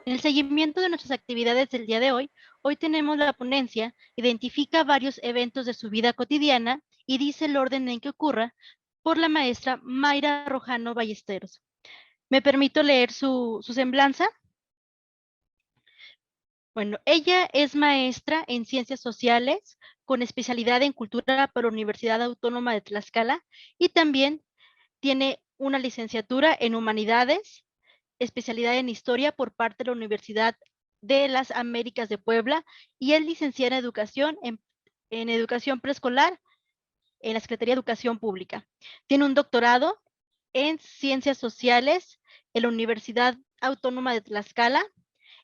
En el seguimiento de nuestras actividades del día de hoy tenemos la ponencia, identifica varios eventos de su vida cotidiana y dice el orden en que ocurra, por la maestra Mayra Rojano Ballesteros. ¿Me permito leer su semblanza? Bueno, ella es maestra en Ciencias Sociales con especialidad en Cultura por la Universidad Autónoma de Tlaxcala y también tiene una licenciatura en Humanidades, especialidad en Historia por parte de la Universidad de las Américas de Puebla y es licenciada en Educación en Educación Preescolar en la Secretaría de Educación Pública. Tiene un doctorado en Ciencias Sociales en la Universidad Autónoma de Tlaxcala.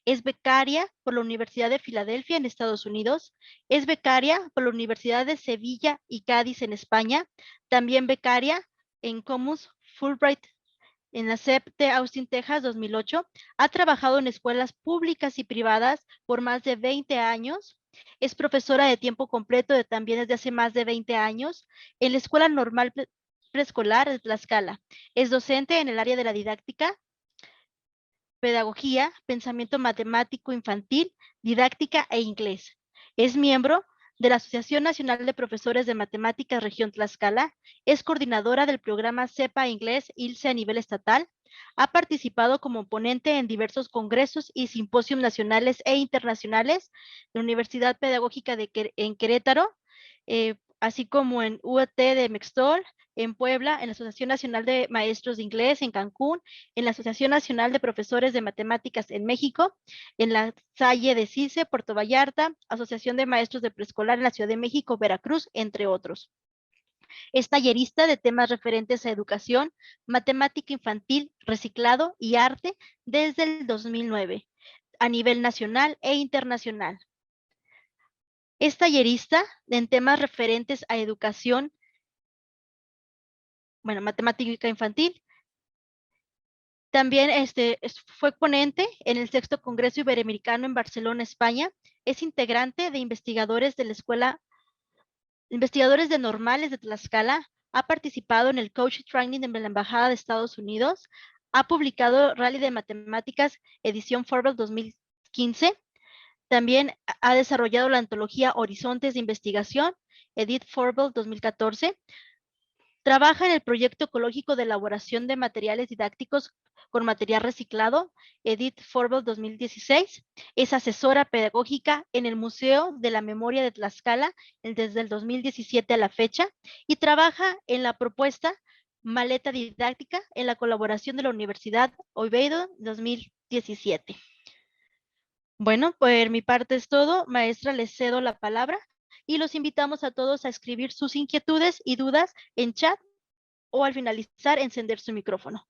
Es becaria por la Universidad de Filadelfia en Estados Unidos. Es becaria por la Universidad de Sevilla y Cádiz en España. También becaria en Comus Fulbright en la SEP de Austin, Texas, 2008. Ha trabajado en escuelas públicas y privadas por más de 20 años. Es profesora de tiempo completo también desde hace más de 20 años en la Escuela Normal Preescolar de Tlaxcala. Es docente en el área de la didáctica, pedagogía, pensamiento matemático infantil, didáctica e inglés. Es miembro de la Asociación Nacional de Profesores de Matemáticas Región Tlaxcala, es coordinadora del programa CEPA Inglés ILSE a nivel estatal, ha participado como ponente en diversos congresos y simposios nacionales e internacionales de la Universidad Pedagógica en Querétaro, así como en UAT de Mextol, en Puebla, en la Asociación Nacional de Maestros de Inglés en Cancún, en la Asociación Nacional de Profesores de Matemáticas en México, en la Salle de CICE, Puerto Vallarta, Asociación de Maestros de Preescolar en la Ciudad de México, Veracruz, entre otros. Es tallerista de temas referentes a educación, matemática infantil, reciclado y arte desde el 2009, a nivel nacional e internacional. Es tallerista en temas referentes a educación, matemática infantil. También fue ponente en el 6º Congreso Iberoamericano en Barcelona, España. Es integrante de investigadores de la Escuela, investigadores de normales de Tlaxcala. Ha participado en el Coach Training de la Embajada de Estados Unidos. Ha publicado Rally de Matemáticas, edición Forbes 2015. También ha desarrollado la antología Horizontes de Investigación, Edith Forbes 2014. Trabaja en el proyecto ecológico de elaboración de materiales didácticos con material reciclado, Edith Forbes 2016. Es asesora pedagógica en el Museo de la Memoria de Tlaxcala desde el 2017 a la fecha y trabaja en la propuesta Maleta Didáctica en la colaboración de la Universidad Oviedo 2017. Bueno, por mi parte es todo. Maestra, les cedo la palabra y los invitamos a todos a escribir sus inquietudes y dudas en chat o al finalizar encender su micrófono.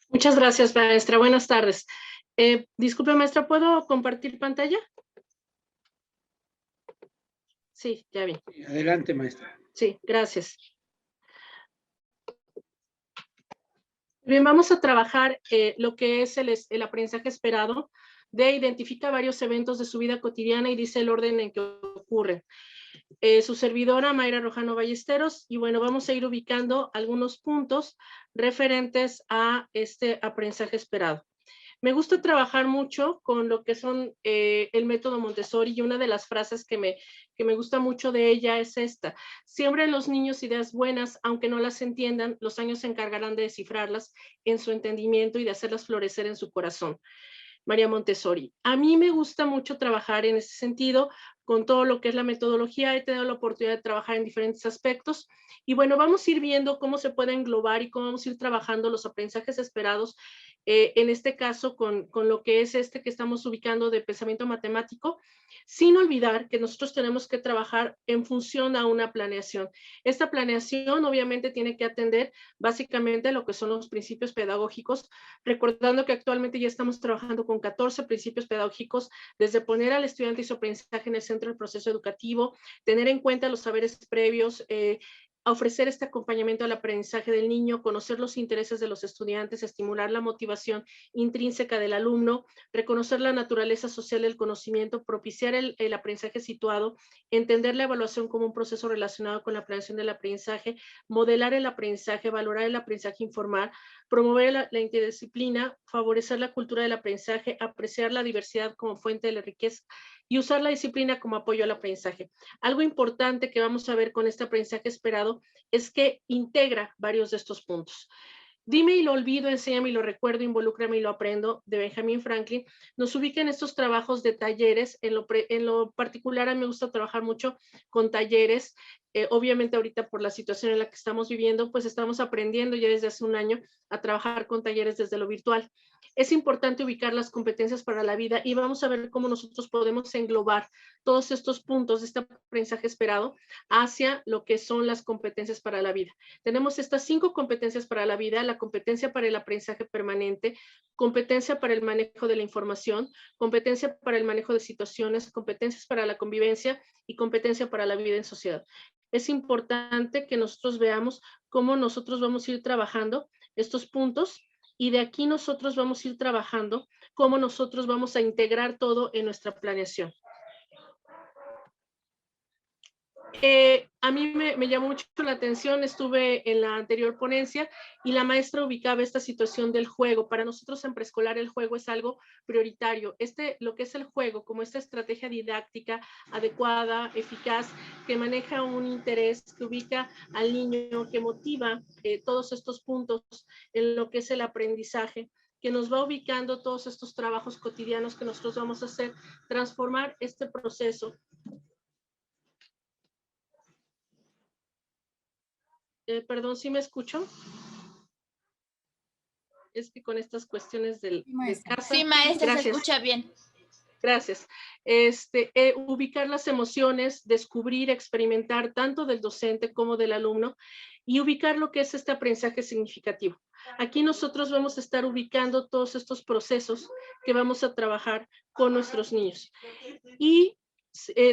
Muchas gracias, maestra. Buenas tardes. Disculpe, maestra, ¿puedo compartir pantalla? Sí, ya vi. Adelante, maestra. Sí, gracias. Bien, vamos a trabajar lo que es el aprendizaje esperado de identifica varios eventos de su vida cotidiana y dice el orden en que ocurren. Su servidora Mayra Rojano Ballesteros y bueno, vamos a ir ubicando algunos puntos referentes a este aprendizaje esperado. Me gusta trabajar mucho con lo que son el método Montessori y una de las frases que me gusta mucho de ella es esta: siempre en los niños ideas buenas, aunque no las entiendan, los años se encargarán de descifrarlas en su entendimiento y de hacerlas florecer en su corazón. María Montessori. A mí me gusta mucho trabajar en ese sentido con todo lo que es la metodología. He tenido la oportunidad de trabajar en diferentes aspectos y bueno, vamos a ir viendo cómo se puede englobar y cómo vamos a ir trabajando los aprendizajes esperados, en este caso con lo que es que estamos ubicando de pensamiento matemático, sin olvidar que nosotros tenemos que trabajar en función a una planeación. Esta planeación obviamente tiene que atender básicamente lo que son los principios pedagógicos, recordando que actualmente ya estamos trabajando con 14 principios pedagógicos, desde poner al estudiante y su aprendizaje en el centro del proceso educativo, tener en cuenta los saberes previos, a ofrecer este acompañamiento al aprendizaje del niño, conocer los intereses de los estudiantes, estimular la motivación intrínseca del alumno, reconocer la naturaleza social del conocimiento, propiciar el aprendizaje situado, entender la evaluación como un proceso relacionado con la planeación del aprendizaje, modelar el aprendizaje, valorar el aprendizaje informal, promover la interdisciplina, favorecer la cultura del aprendizaje, apreciar la diversidad como fuente de la riqueza y usar la disciplina como apoyo al aprendizaje. Algo importante que vamos a ver con este aprendizaje esperado es que integra varios de estos puntos. Dime y lo olvido, enséñame y lo recuerdo, involúcrame y lo aprendo, de Benjamin Franklin, nos ubica en estos trabajos de talleres. En lo particular, a mí me gusta trabajar mucho con talleres. Obviamente ahorita por la situación en la que estamos viviendo, pues estamos aprendiendo ya desde hace un año a trabajar con talleres desde lo virtual. Es importante ubicar las competencias para la vida y vamos a ver cómo nosotros podemos englobar todos estos puntos de este aprendizaje esperado hacia lo que son las competencias para la vida. Tenemos estas 5 competencias para la vida: la competencia para el aprendizaje permanente, competencia para el manejo de la información, competencia para el manejo de situaciones, competencias para la convivencia y competencia para la vida en sociedad. Es importante que nosotros veamos cómo nosotros vamos a ir trabajando estos puntos y de aquí nosotros vamos a ir trabajando cómo nosotros vamos a integrar todo en nuestra planeación. A mí me llamó mucho la atención, estuve en la anterior ponencia y la maestra ubicaba esta situación del juego. Para nosotros en preescolar el juego es algo prioritario. Lo que es el juego, como esta estrategia didáctica adecuada, eficaz, que maneja un interés, que ubica al niño, que motiva todos estos puntos en lo que es el aprendizaje, que nos va ubicando todos estos trabajos cotidianos que nosotros vamos a hacer, transformar este proceso. Perdón, ¿sí me escucho? Es que con estas cuestiones de casa. Sí, maestra, gracias. se escucha bien. Gracias. Ubicar las emociones, descubrir, experimentar tanto del docente como del alumno y ubicar lo que es este aprendizaje significativo. Aquí nosotros vamos a estar ubicando todos estos procesos que vamos a trabajar con nuestros niños. Y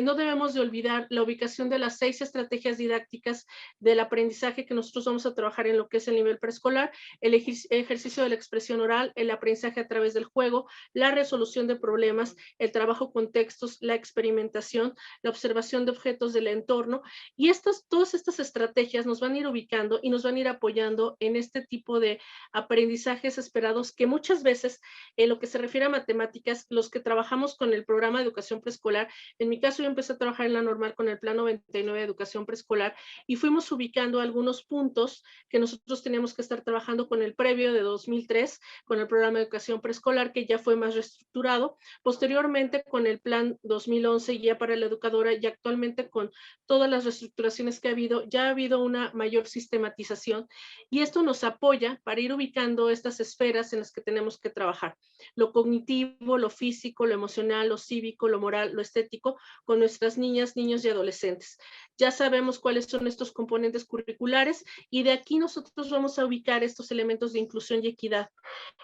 no debemos de olvidar la ubicación de las 6 estrategias didácticas del aprendizaje que nosotros vamos a trabajar en lo que es el nivel preescolar: el ejercicio de la expresión oral, el aprendizaje a través del juego, la resolución de problemas, el trabajo con textos, la experimentación, la observación de objetos del entorno. Y todas estas estrategias nos van a ir ubicando y nos van a ir apoyando en este tipo de aprendizajes esperados que muchas veces, en lo que se refiere a matemáticas, los que trabajamos con el programa de educación preescolar, en mi caso yo empecé a trabajar en la normal con el plan 99 de educación preescolar y fuimos ubicando algunos puntos que nosotros teníamos que estar trabajando con el previo de 2003, con el programa de educación preescolar, que ya fue más reestructurado, posteriormente con el plan 2011 guía para la educadora, y actualmente con todas las reestructuraciones que ha habido, ya ha habido una mayor sistematización y esto nos apoya para ir ubicando estas esferas en las que tenemos que trabajar: lo cognitivo, lo físico, lo emocional, lo cívico, lo moral, lo estético, con nuestras niñas, niños y adolescentes. Ya sabemos cuáles son estos componentes curriculares y de aquí nosotros vamos a ubicar estos elementos de inclusión y equidad.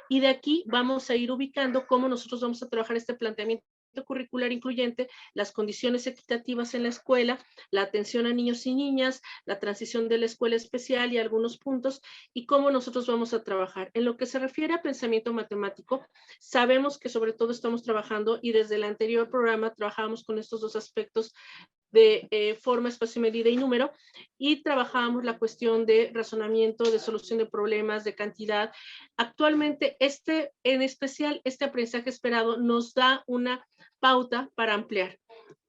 Y de aquí vamos a ir ubicando cómo nosotros vamos a trabajar este planteamiento curricular incluyente, las condiciones equitativas en la escuela, la atención a niños y niñas, la transición de la escuela especial y algunos puntos, y cómo nosotros vamos a trabajar. En lo que se refiere a pensamiento matemático, sabemos que sobre todo estamos trabajando, y desde el anterior programa trabajábamos con estos 2 aspectos de forma, espacio, medida y número, y trabajábamos la cuestión de razonamiento, de solución de problemas, de cantidad. Actualmente, en especial, este aprendizaje esperado nos da una pauta para ampliar.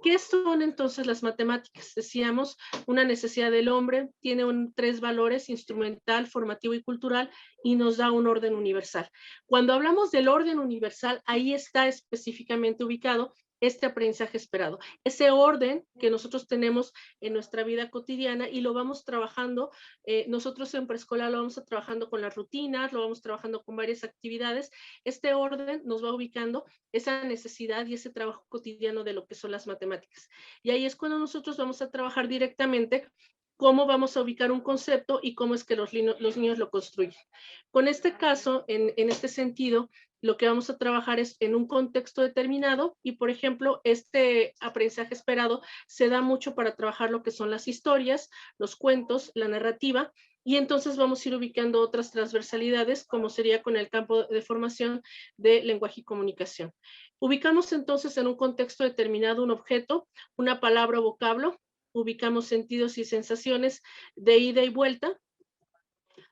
¿Qué son entonces las matemáticas? Decíamos, una necesidad del hombre, tiene 3 valores: instrumental, formativo y cultural, y nos da un orden universal. Cuando hablamos del orden universal, ahí está específicamente ubicado este aprendizaje esperado, ese orden que nosotros tenemos en nuestra vida cotidiana y lo vamos trabajando. Nosotros en preescolar lo vamos trabajando con las rutinas, lo vamos trabajando con varias actividades. Este orden nos va ubicando esa necesidad y ese trabajo cotidiano de lo que son las matemáticas. Y ahí es cuando nosotros vamos a trabajar directamente cómo vamos a ubicar un concepto y cómo es que los niños lo construyen. Con este caso, en este sentido, lo que vamos a trabajar es en un contexto determinado y, por ejemplo, este aprendizaje esperado se da mucho para trabajar lo que son las historias, los cuentos, la narrativa, y entonces vamos a ir ubicando otras transversalidades, como sería con el campo de formación de lenguaje y comunicación. Ubicamos entonces en un contexto determinado un objeto, una palabra o vocablo, ubicamos sentidos y sensaciones de ida y vuelta,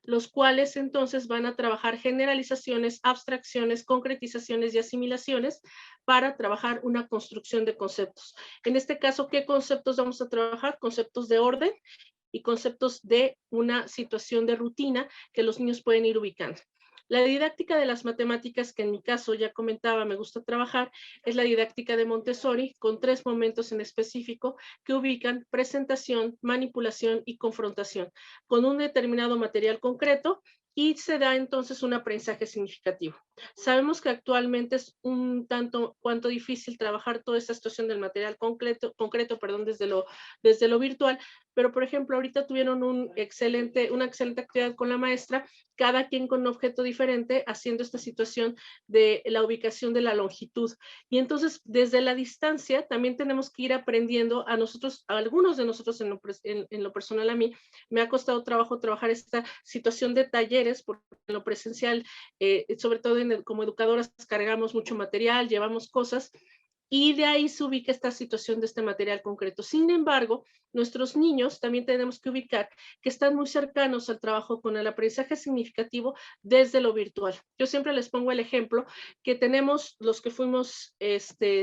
los cuales entonces van a trabajar generalizaciones, abstracciones, concretizaciones y asimilaciones para trabajar una construcción de conceptos. En este caso, ¿qué conceptos vamos a trabajar? Conceptos de orden y conceptos de una situación de rutina que los niños pueden ir ubicando. La didáctica de las matemáticas, que en mi caso ya comentaba, me gusta trabajar, es la didáctica de Montessori, con 3 momentos en específico que ubican presentación, manipulación y confrontación, con un determinado material concreto y se da entonces un aprendizaje significativo. Sabemos que actualmente es un tanto cuanto difícil trabajar toda esta situación del material concreto desde lo virtual, pero por ejemplo, ahorita tuvieron una excelente actividad con la maestra, cada quien con un objeto diferente, haciendo esta situación de la ubicación de la longitud. Y entonces, desde la distancia, también tenemos que ir aprendiendo a nosotros, a algunos de nosotros en lo personal a mí, me ha costado trabajo trabajar esta situación de talleres, porque en lo presencial, sobre todo como educadoras, cargamos mucho material, llevamos cosas, y de ahí se ubica esta situación de este material concreto. Sin embargo, nuestros niños también tenemos que ubicar que están muy cercanos al trabajo con el aprendizaje significativo desde lo virtual. Yo siempre les pongo el ejemplo que tenemos los que fuimos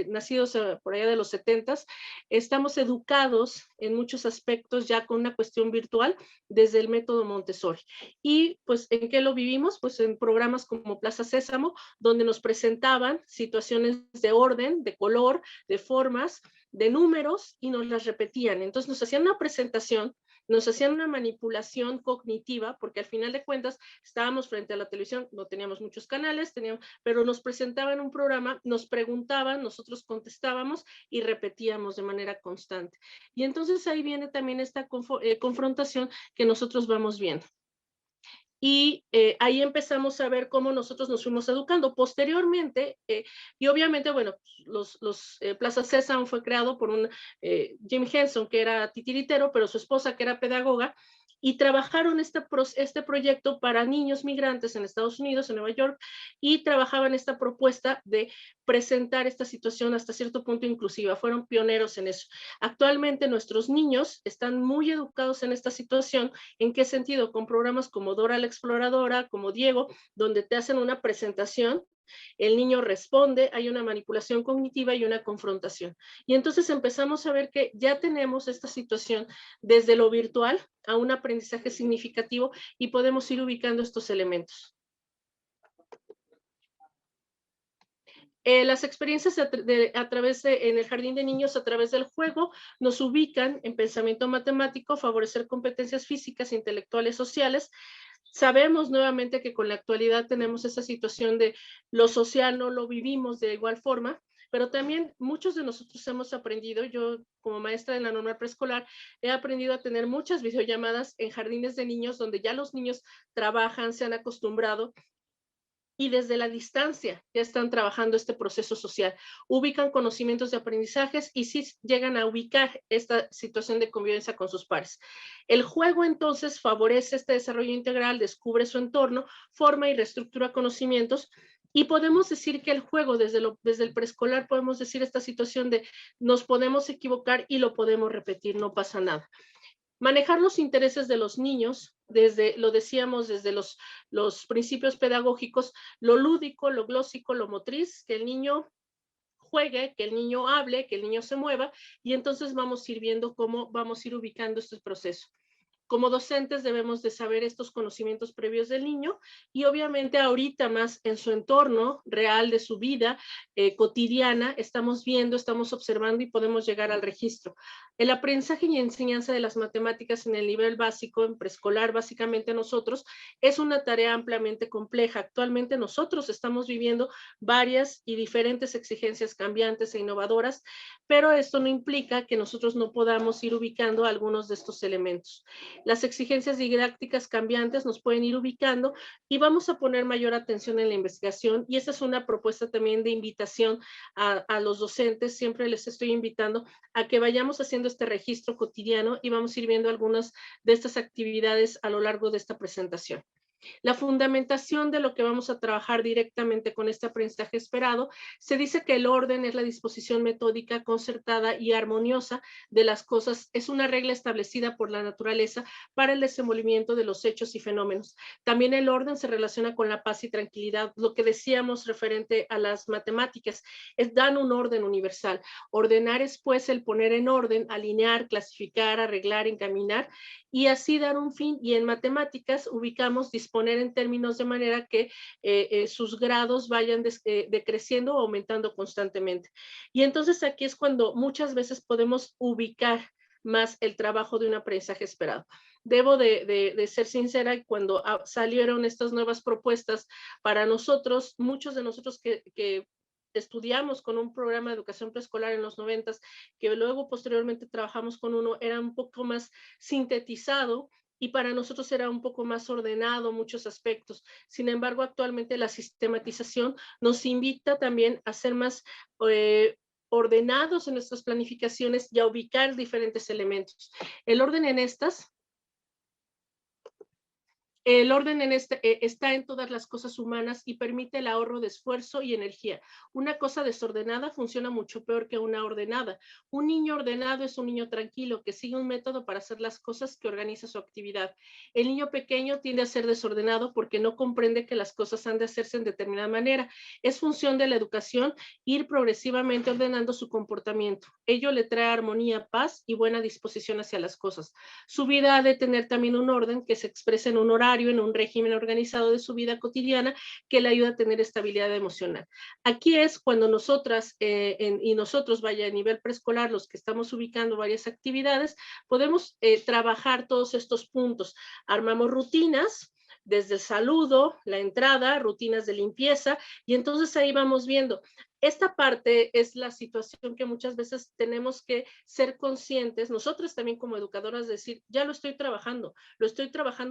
nacidos por allá de los 70s, estamos educados en muchos aspectos ya con una cuestión virtual desde el método Montessori. Y pues, ¿en qué lo vivimos? Pues en programas como Plaza Sésamo, donde nos presentaban situaciones de orden, de color, de formas, de números y nos las repetían. Entonces nos hacían una presentación, nos hacían una manipulación cognitiva, porque al final de cuentas estábamos frente a la televisión, no teníamos muchos canales, pero nos presentaban un programa, nos preguntaban, nosotros contestábamos y repetíamos de manera constante. Y entonces ahí viene también esta confrontación que nosotros vamos viendo. Y ahí empezamos a ver cómo nosotros nos fuimos educando. Posteriormente, y obviamente, bueno, Plaza Sésamo fue creado por un Jim Henson, que era titiritero, pero su esposa, que era pedagoga, y trabajaron este proyecto para niños migrantes en Estados Unidos, en Nueva York, y trabajaban esta propuesta de presentar esta situación hasta cierto punto inclusiva. Fueron pioneros en eso. Actualmente nuestros niños están muy educados en esta situación. ¿En qué sentido? Con programas como Dora la Exploradora, como Diego, donde te hacen una presentación, el niño responde, hay una manipulación cognitiva y una confrontación. Y entonces empezamos a ver que ya tenemos esta situación desde lo virtual a un aprendizaje significativo y podemos ir ubicando estos elementos. Las experiencias en el jardín de niños a través del juego nos ubican en pensamiento matemático, favorecer competencias físicas, intelectuales, sociales. Sabemos nuevamente que con la actualidad tenemos esa situación de lo social no lo vivimos de igual forma, pero también muchos de nosotros hemos aprendido, yo como maestra en la normal preescolar, he aprendido a tener muchas videollamadas en jardines de niños donde ya los niños trabajan, se han acostumbrado y desde la distancia ya están trabajando este proceso social, ubican conocimientos de aprendizajes y sí llegan a ubicar esta situación de convivencia con sus pares. El juego entonces favorece este desarrollo integral, descubre su entorno, forma y reestructura conocimientos y podemos decir que el juego desde el preescolar podemos decir esta situación de nos podemos equivocar y lo podemos repetir, no pasa nada. Manejar los intereses de los niños, lo decíamos, desde los principios pedagógicos, lo lúdico, lo glósico, lo motriz, que el niño juegue, que el niño hable, que el niño se mueva, y entonces vamos a ir viendo cómo vamos a ir ubicando este proceso. Como docentes debemos de saber estos conocimientos previos del niño y obviamente ahorita más en su entorno real de su vida cotidiana estamos viendo, estamos observando y podemos llegar al registro. El aprendizaje y enseñanza de las matemáticas en el nivel básico, en preescolar, básicamente nosotros, es una tarea ampliamente compleja. Actualmente nosotros estamos viviendo varias y diferentes exigencias cambiantes e innovadoras, pero esto no implica que nosotros no podamos ir ubicando algunos de estos elementos. Las exigencias didácticas cambiantes nos pueden ir ubicando y vamos a poner mayor atención en la investigación, y esa es una propuesta también de invitación a los docentes. Siempre les estoy invitando a que vayamos haciendo este registro cotidiano y vamos a ir viendo algunas de estas actividades a lo largo de esta presentación. La fundamentación de lo que vamos a trabajar directamente con este aprendizaje esperado, se dice que el orden es la disposición metódica, concertada y armoniosa de las cosas, es una regla establecida por la naturaleza para el desenvolvimiento de los hechos y fenómenos. También el orden se relaciona con la paz y tranquilidad, lo que decíamos referente a las matemáticas, dan un orden universal. Ordenar es pues el poner en orden, alinear, clasificar, arreglar, encaminar, y así dar un fin. Y en matemáticas ubicamos disponer en términos de manera que sus grados vayan decreciendo o aumentando constantemente. Y entonces aquí es cuando muchas veces podemos ubicar más el trabajo de un aprendizaje esperado. Debo de ser sincera, cuando salieron estas nuevas propuestas para nosotros, muchos de nosotros que estudiamos con un programa de educación preescolar en los 90, que luego posteriormente trabajamos con uno, era un poco más sintetizado y para nosotros era un poco más ordenado muchos aspectos. Sin embargo, actualmente la sistematización nos invita también a ser más ordenados en nuestras planificaciones y a ubicar diferentes elementos. El orden en estas El orden está en todas las cosas humanas y permite el ahorro de esfuerzo y energía. Una cosa desordenada funciona mucho peor que una ordenada. Un niño ordenado es un niño tranquilo que sigue un método para hacer las cosas, que organiza su actividad. El niño pequeño tiende a ser desordenado porque no comprende que las cosas han de hacerse en determinada manera. Es función de la educación ir progresivamente ordenando su comportamiento. Ello le trae armonía, paz y buena disposición hacia las cosas. Su vida ha de tener también un orden que se exprese en un horario, en un régimen organizado de su vida cotidiana que le ayuda a tener estabilidad emocional. Aquí es cuando nosotras y nosotros, vaya, a nivel preescolar, los que estamos ubicando varias actividades, podemos trabajar todos estos puntos. Armamos rutinas, desde el saludo, la entrada, rutinas de limpieza, y entonces ahí vamos viendo. Esta parte es la situación que muchas veces tenemos que ser conscientes, nosotros también como educadoras, decir, ya lo estoy trabajando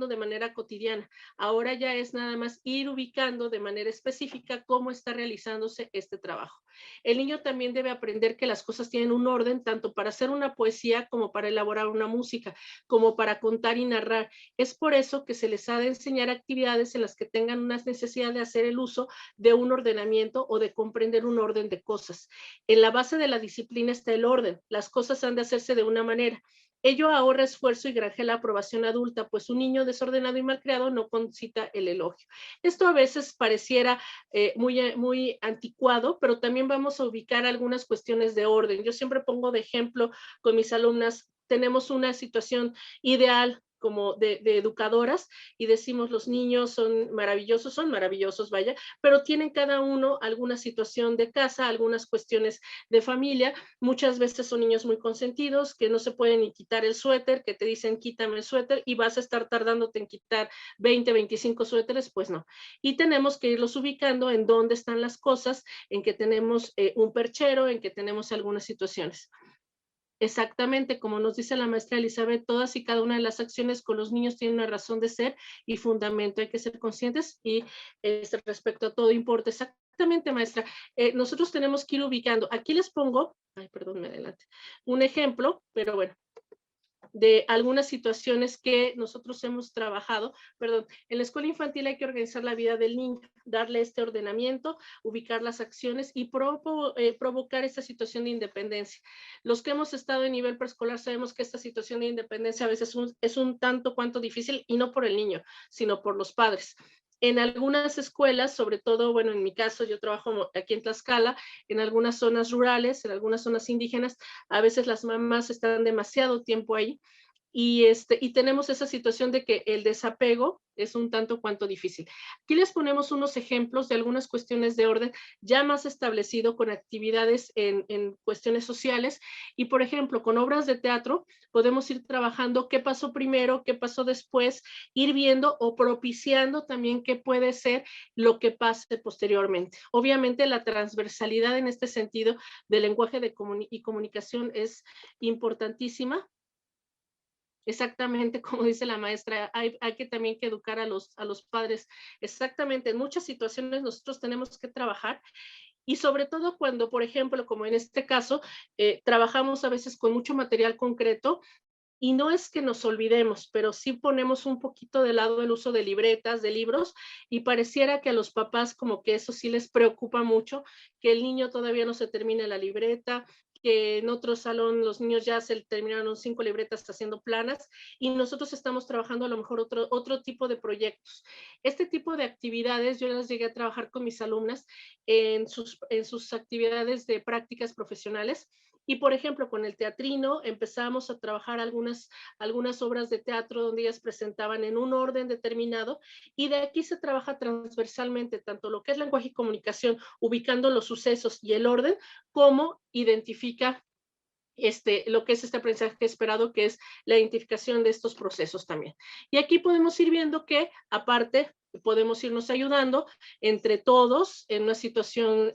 de manera cotidiana. Ahora ya es nada más ir ubicando de manera específica cómo está realizándose este trabajo. El niño también debe aprender que las cosas tienen un orden, tanto para hacer una poesía como para elaborar una música, como para contar y narrar. Es por eso que se les ha de enseñar actividades en las que tengan una necesidad de hacer el uso de un ordenamiento o de comprender un orden de cosas. En la base de la disciplina está el orden. Las cosas han de hacerse de una manera. Ello ahorra esfuerzo y granjea la aprobación adulta, pues un niño desordenado y malcriado no concita el elogio. Esto a veces pareciera muy anticuado, pero también vamos a ubicar algunas cuestiones de orden. Yo siempre pongo de ejemplo con mis alumnas, tenemos una situación ideal como de educadoras y decimos los niños son maravillosos, vaya, pero tienen cada uno alguna situación de casa, algunas cuestiones de familia. Muchas veces son niños muy consentidos que no se pueden ni quitar el suéter, que te dicen quítame el suéter y vas a estar tardándote en quitar 20, 25 suéteres, pues no. Y tenemos que irlos ubicando en dónde están las cosas, en que tenemos un perchero, en que tenemos algunas situaciones. Exactamente, como nos dice la maestra Elizabeth, todas y cada una de las acciones con los niños tienen una razón de ser y fundamento. Hay que ser conscientes y respecto a todo importa. Exactamente, maestra. Nosotros tenemos que ir ubicando. Aquí les pongo, ay, perdón, me adelante, un ejemplo, pero bueno, de algunas situaciones que nosotros hemos trabajado. Perdón, en la escuela infantil hay que organizar la vida del niño, darle este ordenamiento, ubicar las acciones y provocar esta situación de independencia. Los que hemos estado en nivel preescolar sabemos que esta situación de independencia a veces es un tanto cuanto difícil, y no por el niño, sino por los padres. En algunas escuelas, sobre todo, bueno, en mi caso, yo trabajo aquí en Tlaxcala, en algunas zonas rurales, en algunas zonas indígenas, a veces las mamás están demasiado tiempo ahí y tenemos esa situación de que el desapego es un tanto cuanto difícil. Aquí les ponemos unos ejemplos de algunas cuestiones de orden ya más establecido con actividades en cuestiones sociales y, por ejemplo, con obras de teatro podemos ir trabajando qué pasó primero, qué pasó después, ir viendo o propiciando también qué puede ser lo que pase posteriormente. Obviamente la transversalidad en este sentido del lenguaje y comunicación es importantísima. Exactamente, como dice la maestra, hay que también que educar a los padres. Exactamente, en muchas situaciones nosotros tenemos que trabajar y sobre todo cuando, por ejemplo, como en este caso, trabajamos a veces con mucho material concreto y no es que nos olvidemos, pero sí ponemos un poquito de lado el uso de libretas, de libros, y pareciera que a los papás como que eso sí les preocupa mucho, que el niño todavía no se termine la libreta, que en otro salón los niños ya se terminaron 5 libretas haciendo planas y nosotros estamos trabajando a lo mejor otro tipo de proyectos. Este tipo de actividades yo las llegué a trabajar con mis alumnas en sus actividades de prácticas profesionales y, por ejemplo, con el teatrino empezamos a trabajar algunas obras de teatro donde ellas presentaban en un orden determinado y de aquí se trabaja transversalmente tanto lo que es lenguaje y comunicación, ubicando los sucesos y el orden, como identifica lo que es este aprendizaje esperado, que es la identificación de estos procesos también. Y aquí podemos ir viendo que, aparte, podemos irnos ayudando entre todos en una situación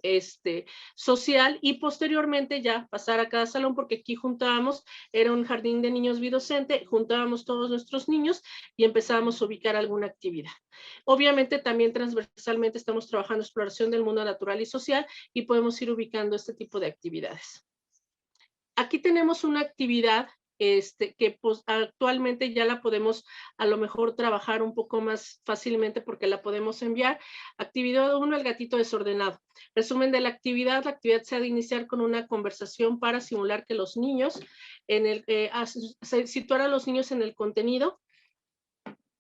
social y posteriormente ya pasar a cada salón, porque aquí juntábamos, era un jardín de niños bidocente, juntábamos todos nuestros niños y empezábamos a ubicar alguna actividad. Obviamente también transversalmente estamos trabajando exploración del mundo natural y social y podemos ir ubicando este tipo de actividades. Aquí tenemos una actividad que pues, actualmente ya la podemos a lo mejor trabajar un poco más fácilmente porque la podemos enviar. Actividad 1, el gatito desordenado. Resumen de la actividad se ha de iniciar con una conversación para simular que los niños, situar a los niños en el contenido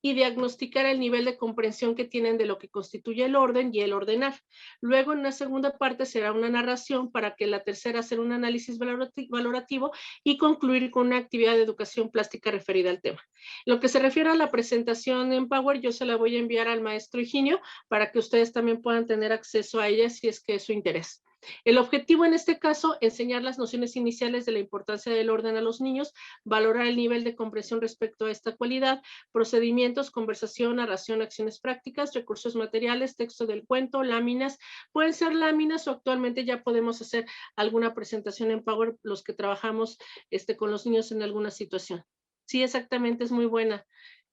y diagnosticar el nivel de comprensión que tienen de lo que constituye el orden y el ordenar. Luego, en una segunda parte, será una narración para que la tercera hacer un análisis valorativo y concluir con una actividad de educación plástica referida al tema. Lo que se refiere a la presentación en Power, yo se la voy a enviar al maestro Higinio para que ustedes también puedan tener acceso a ella si es que es su interés. El objetivo en este caso, enseñar las nociones iniciales de la importancia del orden a los niños, valorar el nivel de comprensión respecto a esta cualidad, procedimientos, conversación, narración, acciones prácticas, recursos materiales, texto del cuento, láminas. Pueden ser láminas o actualmente ya podemos hacer alguna presentación en Power, los que trabajamos con los niños en alguna situación. Sí, exactamente, es muy buena.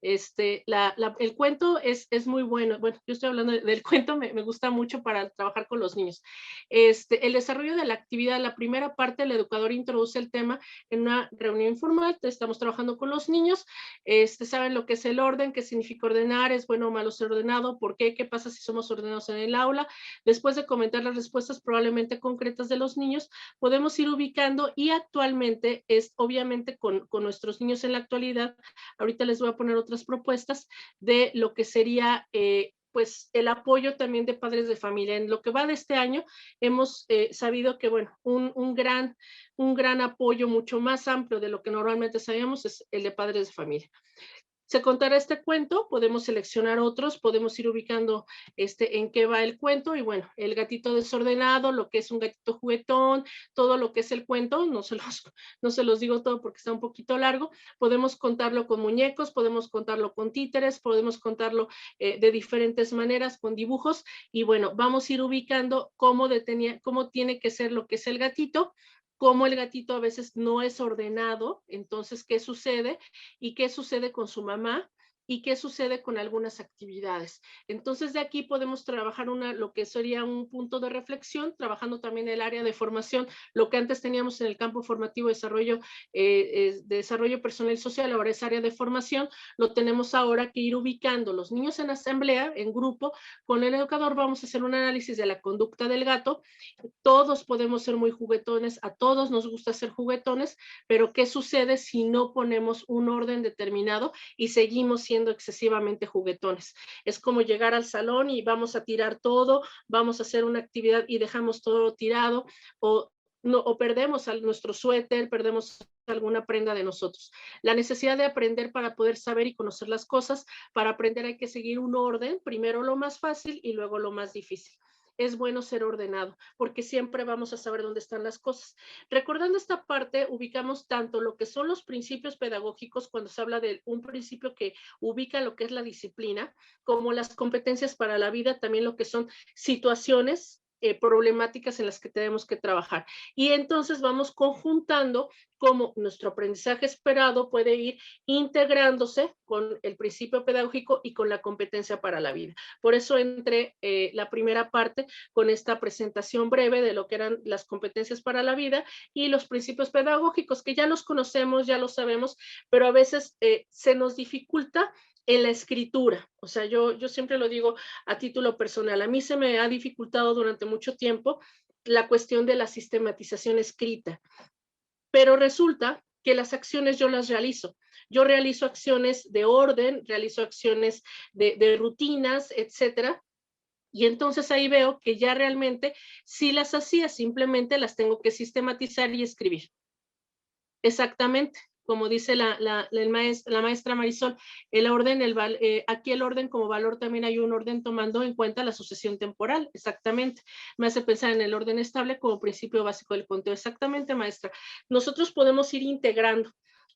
El cuento es muy bueno. Bueno, yo estoy hablando del cuento, me gusta mucho para trabajar con los niños. El desarrollo de la actividad, la primera parte, el educador introduce el tema en una reunión informal, estamos trabajando con los niños, saben lo que es el orden, qué significa ordenar, es bueno o malo ser ordenado, por qué, qué pasa si somos ordenados en el aula. Después de comentar las respuestas probablemente concretas de los niños, podemos ir ubicando y actualmente es obviamente con nuestros niños en la actualidad, ahorita les voy a poner otras propuestas de lo que sería pues el apoyo también de padres de familia. En lo que va de este año hemos sabido que, bueno, un gran apoyo mucho más amplio de lo que normalmente sabíamos es el de padres de familia. Se contará este cuento, podemos seleccionar otros, podemos ir ubicando en qué va el cuento y bueno, el gatito desordenado, lo que es un gatito juguetón, todo lo que es el cuento, no se los digo todo porque está un poquito largo, podemos contarlo con muñecos, podemos contarlo con títeres, podemos contarlo de diferentes maneras, con dibujos y bueno, vamos a ir ubicando cómo tiene que ser lo que es el gatito, cómo el gatito a veces no es ordenado, entonces, ¿qué sucede? Y qué sucede con su mamá y qué sucede con algunas actividades. Entonces, de aquí podemos trabajar lo que sería un punto de reflexión, trabajando también el área de formación, lo que antes teníamos en el campo formativo, desarrollo personal y social, ahora es área de formación, lo tenemos ahora que ir ubicando los niños en asamblea, en grupo, con el educador vamos a hacer un análisis de la conducta del gato, todos podemos ser muy juguetones, a todos nos gusta ser juguetones, pero ¿qué sucede si no ponemos un orden determinado y seguimos siendo excesivamente juguetones? Es como llegar al salón y vamos a tirar todo, vamos a hacer una actividad y dejamos todo tirado, o perdemos nuestro suéter, perdemos alguna prenda de nosotros. La necesidad de aprender para poder saber y conocer las cosas, para aprender hay que seguir un orden, primero lo más fácil y luego lo más difícil. Es bueno ser ordenado, porque siempre vamos a saber dónde están las cosas. Recordando esta parte, ubicamos tanto lo que son los principios pedagógicos, cuando se habla de un principio que ubica lo que es la disciplina, como las competencias para la vida, también lo que son situaciones problemáticas en las que tenemos que trabajar. Y entonces vamos conjuntando cómo nuestro aprendizaje esperado puede ir integrándose con el principio pedagógico y con la competencia para la vida. Por eso entré la primera parte con esta presentación breve de lo que eran las competencias para la vida y los principios pedagógicos, que ya los conocemos, ya los sabemos, pero a veces se nos dificulta en la escritura. O sea, yo siempre lo digo a título personal. A mí se me ha dificultado durante mucho tiempo la cuestión de la sistematización escrita, pero resulta que las acciones yo las realizo. Yo realizo acciones de orden, realizo acciones de rutinas, etcétera. Y entonces ahí veo que ya realmente sí las hacía, simplemente las tengo que sistematizar y escribir. Exactamente, como dice la maestra Marisol, el orden, aquí el orden como valor también hay un orden tomando en cuenta la sucesión temporal, exactamente. Me hace pensar en el orden estable como principio básico del conteo, exactamente, maestra. Nosotros podemos ir integrando.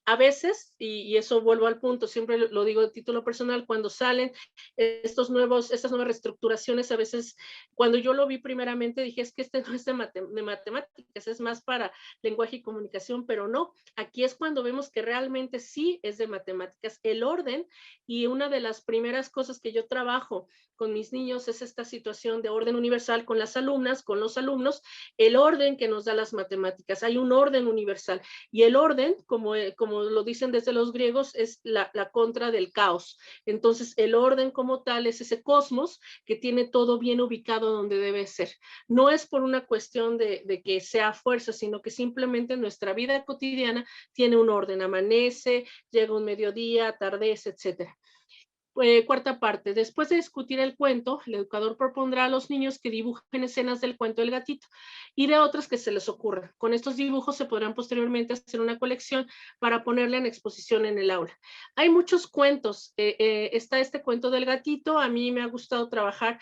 A veces, y eso vuelvo al punto, siempre lo digo de título personal, cuando salen estas nuevas reestructuraciones, a veces, cuando yo lo vi primeramente, dije, es que este no es de matemáticas, es más para lenguaje y comunicación, pero no, aquí es cuando vemos que realmente sí es de matemáticas, el orden, y una de las primeras cosas que yo trabajo con mis niños es esta situación de orden universal con las alumnas, con los alumnos, el orden que nos da las matemáticas, hay un orden universal, y el orden, como lo dicen desde los griegos, es la contra del caos. Entonces, el orden como tal es ese cosmos que tiene todo bien ubicado donde debe ser. No es por una cuestión de que sea fuerza, sino que simplemente nuestra vida cotidiana tiene un orden, amanece, llega un mediodía, atardece, etcétera. Cuarta parte, después de discutir el cuento, el educador propondrá a los niños que dibujen escenas del cuento del gatito y de otras que se les ocurran. Con estos dibujos se podrán posteriormente hacer una colección para ponerla en exposición en el aula. Hay muchos cuentos, está este cuento del gatito, a mí me ha gustado trabajar,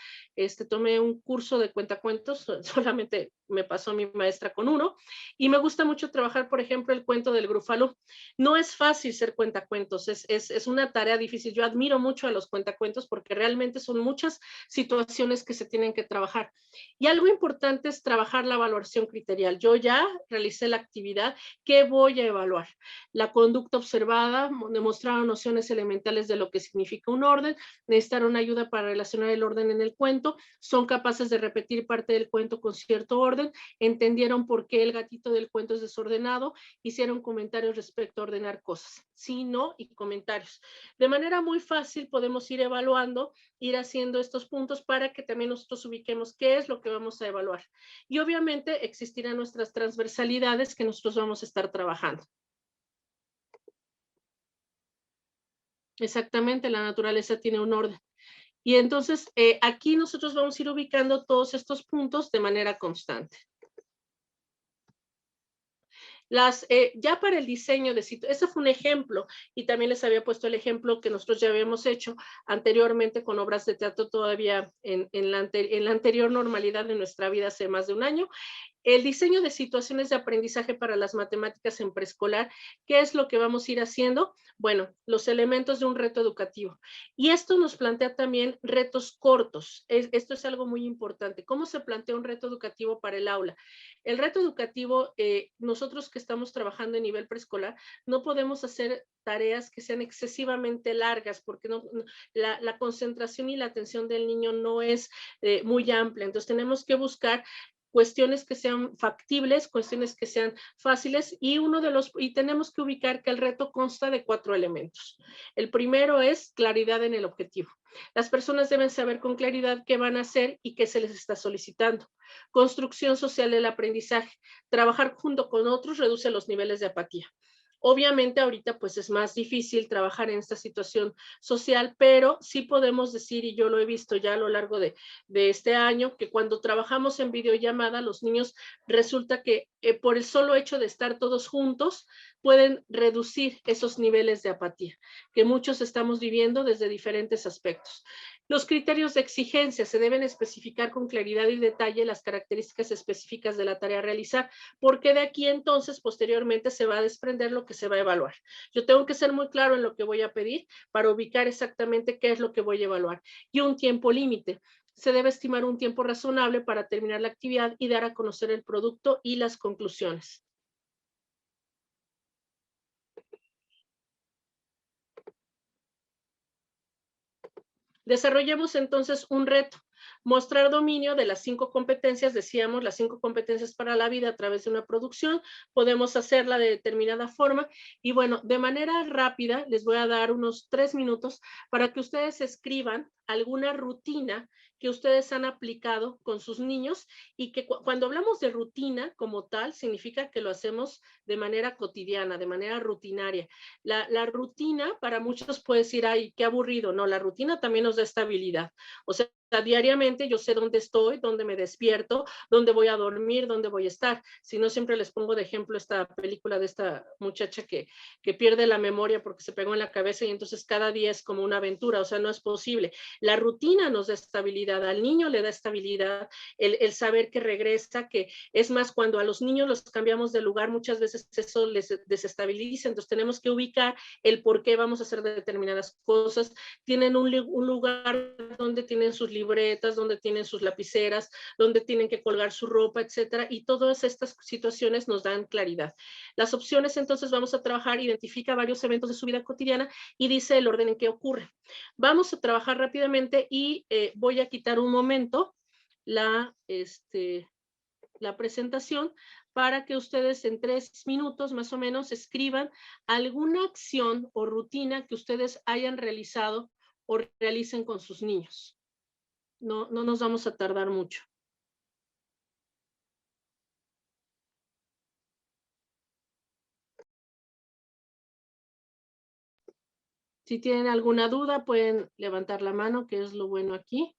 tomé un curso de cuentacuentos, solamente me pasó mi maestra con uno, y me gusta mucho trabajar, por ejemplo, el cuento del grúfalo. No es fácil ser cuentacuentos, es una tarea difícil. Yo admiro mucho a los cuentacuentos porque realmente son muchas situaciones que se tienen que trabajar. Y algo importante es trabajar la evaluación criterial. Yo ya realicé la actividad, ¿qué voy a evaluar? La conducta observada, demostraron nociones elementales de lo que significa un orden, necesitaron ayuda para relacionar el orden en el cuento, son capaces de repetir parte del cuento con cierto orden, entendieron por qué el gatito del cuento es desordenado, hicieron comentarios respecto a ordenar cosas, sí, no y comentarios. De manera muy fácil podemos ir evaluando, ir haciendo estos puntos para que también nosotros ubiquemos qué es lo que vamos a evaluar. Y obviamente existirán nuestras transversalidades que nosotros vamos a estar trabajando. Exactamente, la naturaleza tiene un orden. Y entonces aquí nosotros vamos a ir ubicando todos estos puntos de manera constante. Ya para el diseño de ese fue un ejemplo, y también les había puesto el ejemplo que nosotros ya habíamos hecho anteriormente con obras de teatro todavía en la anterior normalidad de nuestra vida hace más de un año. El diseño de situaciones de aprendizaje para las matemáticas en preescolar, ¿qué es lo que vamos a ir haciendo? Bueno, los elementos de un reto educativo. Y esto nos plantea también retos cortos. Esto es algo muy importante. ¿Cómo se plantea un reto educativo para el aula? El reto educativo, nosotros que estamos trabajando en nivel preescolar, no podemos hacer tareas que sean excesivamente largas porque la concentración y la atención del niño no es muy amplia. Entonces tenemos que buscar cuestiones que sean factibles, cuestiones que sean fáciles y tenemos que ubicar que el reto consta de 4 elementos. El primero es claridad en el objetivo. Las personas deben saber con claridad qué van a hacer y qué se les está solicitando. Construcción social del aprendizaje. Trabajar junto con otros reduce los niveles de apatía. Obviamente ahorita pues es más difícil trabajar en esta situación social, pero sí podemos decir, y yo lo he visto ya a lo largo de este año, que cuando trabajamos en videollamada, los niños resulta que por el solo hecho de estar todos juntos, pueden reducir esos niveles de apatía que muchos estamos viviendo desde diferentes aspectos. Los criterios de exigencia se deben especificar con claridad y detalle las características específicas de la tarea a realizar, porque de aquí entonces posteriormente se va a desprender lo que se va a evaluar. Yo tengo que ser muy claro en lo que voy a pedir para ubicar exactamente qué es lo que voy a evaluar. Y un tiempo límite. Se debe estimar un tiempo razonable para terminar la actividad y dar a conocer el producto y las conclusiones. Desarrollemos entonces un reto. Mostrar dominio de las 5 competencias, decíamos, las 5 competencias para la vida a través de una producción. Podemos hacerla de determinada forma. Y bueno, de manera rápida, les voy a dar unos 3 minutos para que ustedes escriban alguna rutina que ustedes han aplicado con sus niños y que cuando hablamos de rutina como tal, significa que lo hacemos de manera cotidiana, de manera rutinaria. La rutina para muchos puede decir, ay, qué aburrido. No, la rutina también nos da estabilidad. O sea, diariamente yo sé dónde estoy, dónde me despierto, dónde voy a dormir, dónde voy a estar. Si no, siempre les pongo de ejemplo esta película de esta muchacha que pierde la memoria porque se pegó en la cabeza y entonces cada día es como una aventura. O sea, no es posible. La rutina nos da estabilidad, al niño le da estabilidad el saber que regresa, que es más, cuando a los niños los cambiamos de lugar, muchas veces eso les desestabiliza. Entonces tenemos que ubicar el por qué vamos a hacer determinadas cosas. Tienen un lugar donde tienen sus libretas, donde tienen sus lapiceras, donde tienen que colgar su ropa, etcétera, y todas estas situaciones nos dan claridad. Las opciones, entonces, vamos a trabajar, identifica varios eventos de su vida cotidiana y dice el orden en que ocurre. Vamos a trabajar rápidamente y voy a quitar un momento la presentación para que ustedes en 3 minutos más o menos escriban alguna acción o rutina que ustedes hayan realizado o realicen con sus niños. No nos vamos a tardar mucho. Si tienen alguna duda, pueden levantar la mano, que es lo bueno aquí.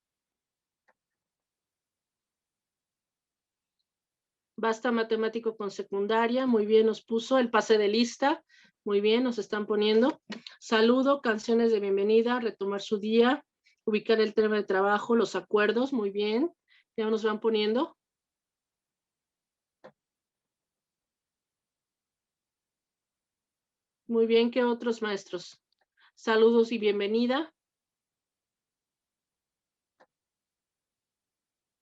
Basta matemático con secundaria, muy bien, nos puso el pase de lista, muy bien, nos están poniendo. Saludo, canciones de bienvenida, retomar su día, ubicar el tema de trabajo, los acuerdos, muy bien, ya nos van poniendo. Muy bien, ¿qué otros maestros? Saludos y bienvenida.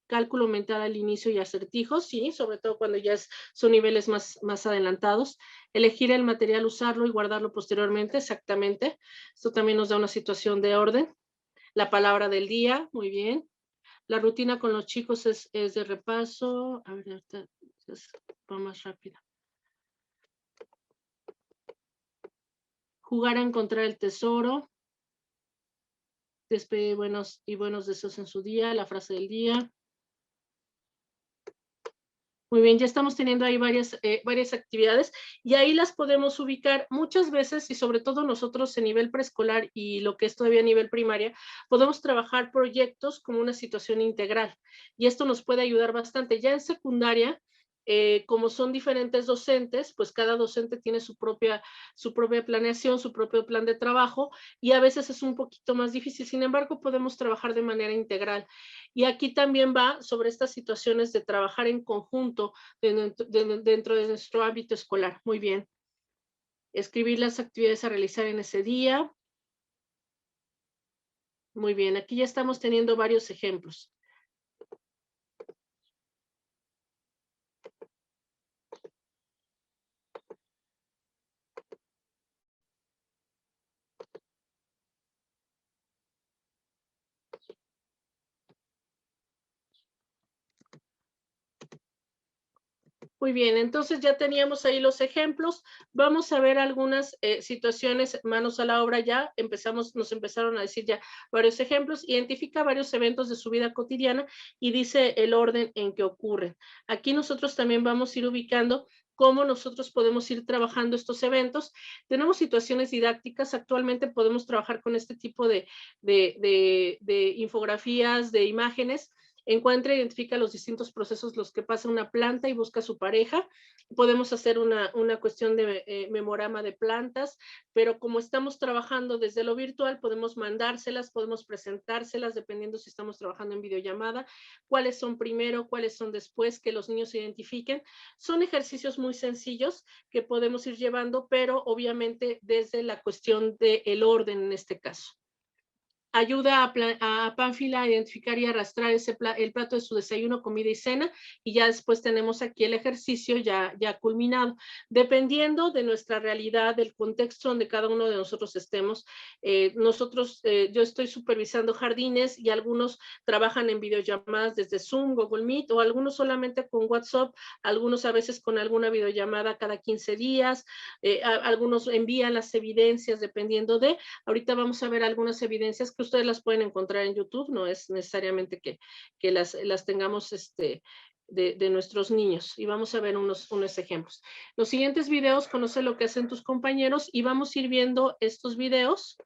Cálculo mental al inicio y acertijos, sí, sobre todo cuando ya son niveles más adelantados. Elegir el material, usarlo y guardarlo posteriormente, exactamente. Esto también nos da una situación de orden. La palabra del día, muy bien. La rutina con los chicos es de repaso. A ver, ahorita va más rápido. Jugar a encontrar el tesoro. Despedir buenos deseos en su día. La frase del día. Muy bien, ya estamos teniendo ahí varias actividades y ahí las podemos ubicar muchas veces y sobre todo nosotros en nivel preescolar y lo que es todavía a nivel primaria, podemos trabajar proyectos como una situación integral y esto nos puede ayudar bastante. Ya en secundaria, como son diferentes docentes, pues cada docente tiene su propia planeación, su propio plan de trabajo y a veces es un poquito más difícil. Sin embargo, podemos trabajar de manera integral. Y aquí también va sobre estas situaciones de trabajar en conjunto dentro de nuestro ámbito escolar. Muy bien. Escribir las actividades a realizar en ese día. Muy bien, aquí ya estamos teniendo varios ejemplos. Muy bien, entonces ya teníamos ahí los ejemplos. Vamos a ver algunas situaciones, manos a la obra ya. Nos empezaron a decir ya varios ejemplos. Identifica varios eventos de su vida cotidiana y dice el orden en que ocurren. Aquí nosotros también vamos a ir ubicando cómo nosotros podemos ir trabajando estos eventos. Tenemos situaciones didácticas. Actualmente podemos trabajar con este tipo de infografías, de imágenes. Encuentra e identifica los distintos procesos los que pasa una planta y busca su pareja. Podemos hacer una cuestión de memorama de plantas, pero como estamos trabajando desde lo virtual, podemos mandárselas, podemos presentárselas, dependiendo si estamos trabajando en videollamada, cuáles son primero, cuáles son después, que los niños se identifiquen. Son ejercicios muy sencillos que podemos ir llevando, pero obviamente desde la cuestión del orden en este caso. ayuda a Pánfila a identificar y arrastrar el plato de su desayuno, comida y cena, y ya después tenemos aquí el ejercicio ya culminado. Dependiendo de nuestra realidad, del contexto donde cada uno de nosotros estemos, yo estoy supervisando jardines y algunos trabajan en videollamadas desde Zoom, Google Meet, o algunos solamente con WhatsApp, algunos a veces con alguna videollamada cada 15 días, algunos envían las evidencias dependiendo de. Ahorita vamos a ver algunas evidencias que ustedes las pueden encontrar en YouTube, no es necesariamente que las tengamos de nuestros niños, y vamos a ver unos ejemplos. Los siguientes videos, conoce lo que hacen tus compañeros, y vamos a ir viendo estos videos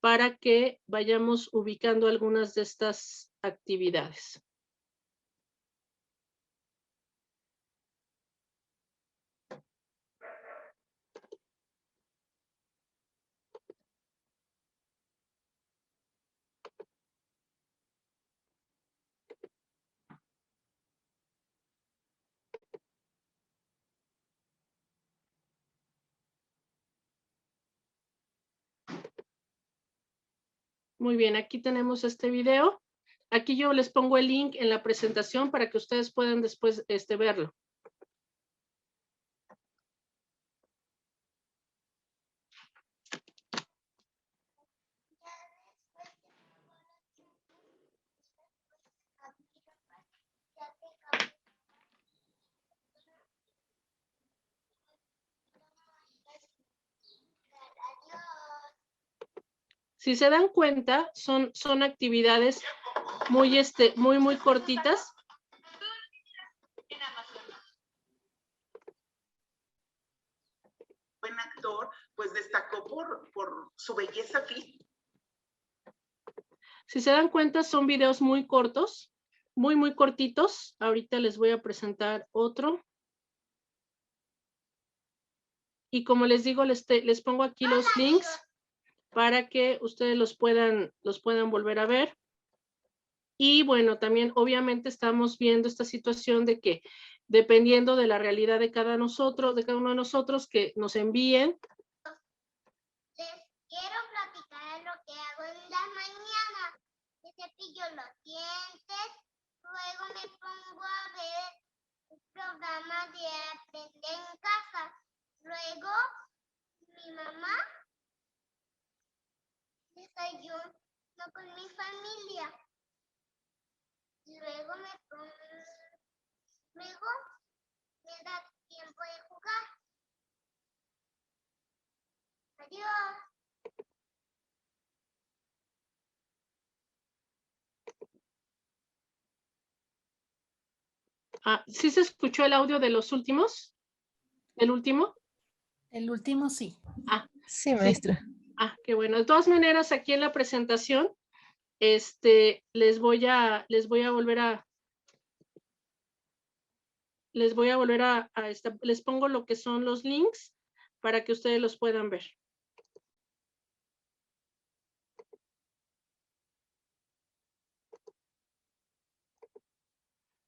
para que vayamos ubicando algunas de estas actividades. Muy bien, aquí tenemos este video. Aquí yo les pongo el link en la presentación para que ustedes puedan después verlo. Si se dan cuenta, son actividades muy cortitas. Buen actor, pues destacó por su belleza física. Si se dan cuenta, son videos muy cortos, muy cortitos. Ahorita les voy a presentar otro. Y como les digo, les pongo aquí los links para que ustedes los puedan volver a ver. Y bueno, también obviamente estamos viendo esta situación de que dependiendo de la realidad de cada uno de nosotros, que nos envíen. Les quiero platicar lo que hago en la mañana. Me cepillo los dientes, luego me pongo a ver un programa de Aprender en Casa. Luego mi mamá desayuno con mi familia. Luego me da tiempo de jugar. Adiós. ¿Sí se escuchó el audio de los últimos? ¿El último? El último sí. Sí, maestra. Qué bueno. De todas maneras, aquí en la presentación, les voy a volver a les pongo lo que son los links para que ustedes los puedan ver.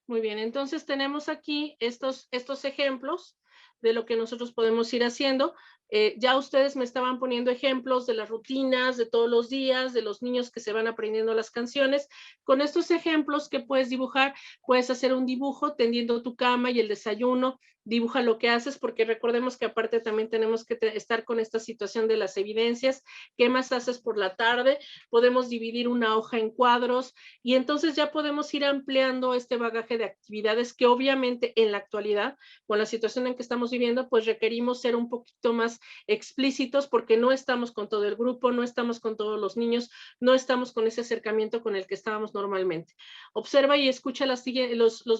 Muy bien, entonces tenemos aquí estos ejemplos de lo que nosotros podemos ir haciendo. Ya ustedes me estaban poniendo ejemplos de las rutinas de todos los días, de los niños que se van aprendiendo las canciones. Con estos ejemplos que puedes dibujar, puedes hacer un dibujo tendiendo tu cama y el desayuno, dibuja lo que haces, porque recordemos que aparte también tenemos que estar con esta situación de las evidencias. ¿Qué más haces por la tarde? Podemos dividir una hoja en cuadros y entonces ya podemos ir ampliando este bagaje de actividades que obviamente en la actualidad, con la situación en que estamos viviendo, pues requerimos ser un poquito más explícitos porque no estamos con todo el grupo, no estamos con todos los niños, no estamos con ese acercamiento con el que estábamos normalmente. Observa y escucha los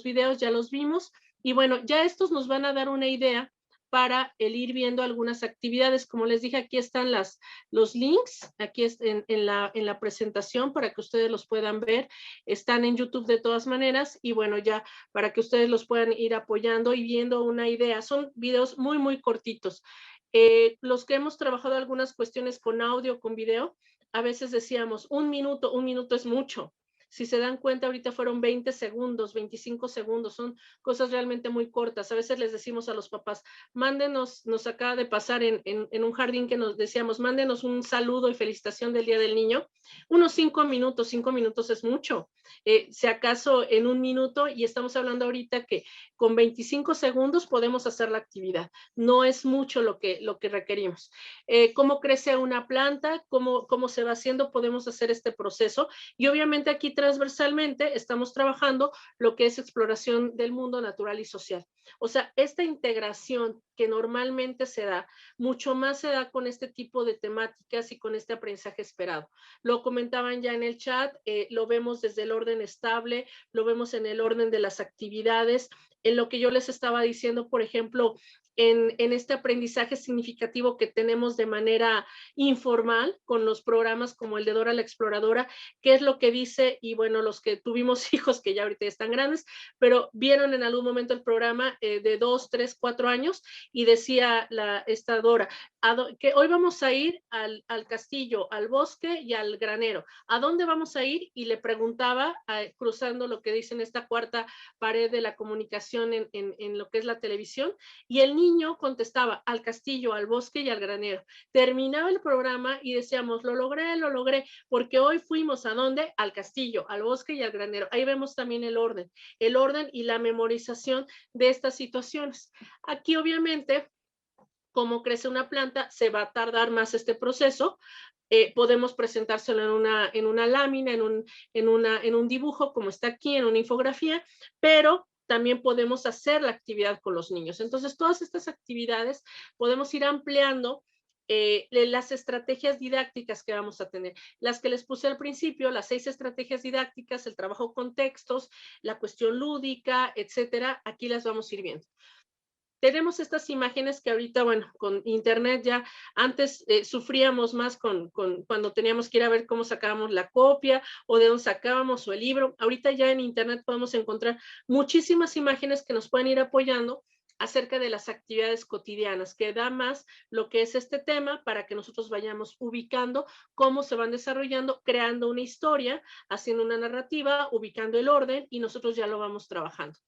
videos, ya los vimos. Y bueno, ya estos nos van a dar una idea para el ir viendo algunas actividades. Como les dije, aquí están los links, aquí en la presentación para que ustedes los puedan ver. Están en YouTube de todas maneras y bueno, ya para que ustedes los puedan ir apoyando y viendo una idea. Son videos muy cortitos. Los que hemos trabajado algunas cuestiones con audio, con video, a veces decíamos un minuto es mucho. Si se dan cuenta, ahorita fueron 20 segundos, 25 segundos, son cosas realmente muy cortas. A veces les decimos a los papás, mándenos, nos acaba de pasar en un jardín que nos decíamos, mándenos un saludo y felicitación del Día del Niño. Unos 5 minutos es mucho. Si acaso en un minuto, y estamos hablando ahorita que con 25 segundos podemos hacer la actividad. No es mucho lo que requerimos. ¿Cómo crece una planta? ¿Cómo se va haciendo? Podemos hacer este proceso. Y obviamente aquí transversalmente estamos trabajando lo que es exploración del mundo natural y social. O sea, esta integración que normalmente se da, mucho más se da con este tipo de temáticas y con este aprendizaje esperado. Lo comentaban ya en el chat, lo vemos desde el orden estable, lo vemos en el orden de las actividades, en lo que yo les estaba diciendo, por ejemplo, en este aprendizaje significativo que tenemos de manera informal con los programas como el de Dora la Exploradora, qué es lo que dice, y bueno, los que tuvimos hijos que ya ahorita están grandes, pero vieron en algún momento el programa de 2, 3, 4 años y decía esta Dora, que hoy vamos a ir al castillo, al bosque y al granero. ¿A dónde vamos a ir? Y le preguntaba, cruzando lo que dice en esta cuarta pared de la comunicación en lo que es la televisión, y el niño contestaba al castillo, al bosque y al granero. Terminaba el programa y decíamos, lo logré, porque hoy fuimos ¿a dónde? Al castillo, al bosque y al granero. Ahí vemos también el orden y la memorización de estas situaciones. Aquí obviamente, como crece una planta, se va a tardar más este proceso. Podemos presentárselo en una lámina, en un dibujo, como está aquí, en una infografía, pero también podemos hacer la actividad con los niños. Entonces, todas estas actividades podemos ir ampliando las estrategias didácticas que vamos a tener. Las que les puse al principio, las 6 estrategias didácticas, el trabajo con textos, la cuestión lúdica, etcétera, aquí las vamos a ir viendo. Tenemos estas imágenes que ahorita, bueno, con internet ya antes sufríamos más cuando teníamos que ir a ver cómo sacábamos la copia o de dónde sacábamos o el libro. Ahorita ya en internet podemos encontrar muchísimas imágenes que nos pueden ir apoyando acerca de las actividades cotidianas, que da más lo que es este tema para que nosotros vayamos ubicando cómo se van desarrollando, creando una historia, haciendo una narrativa, ubicando el orden y nosotros ya lo vamos trabajando.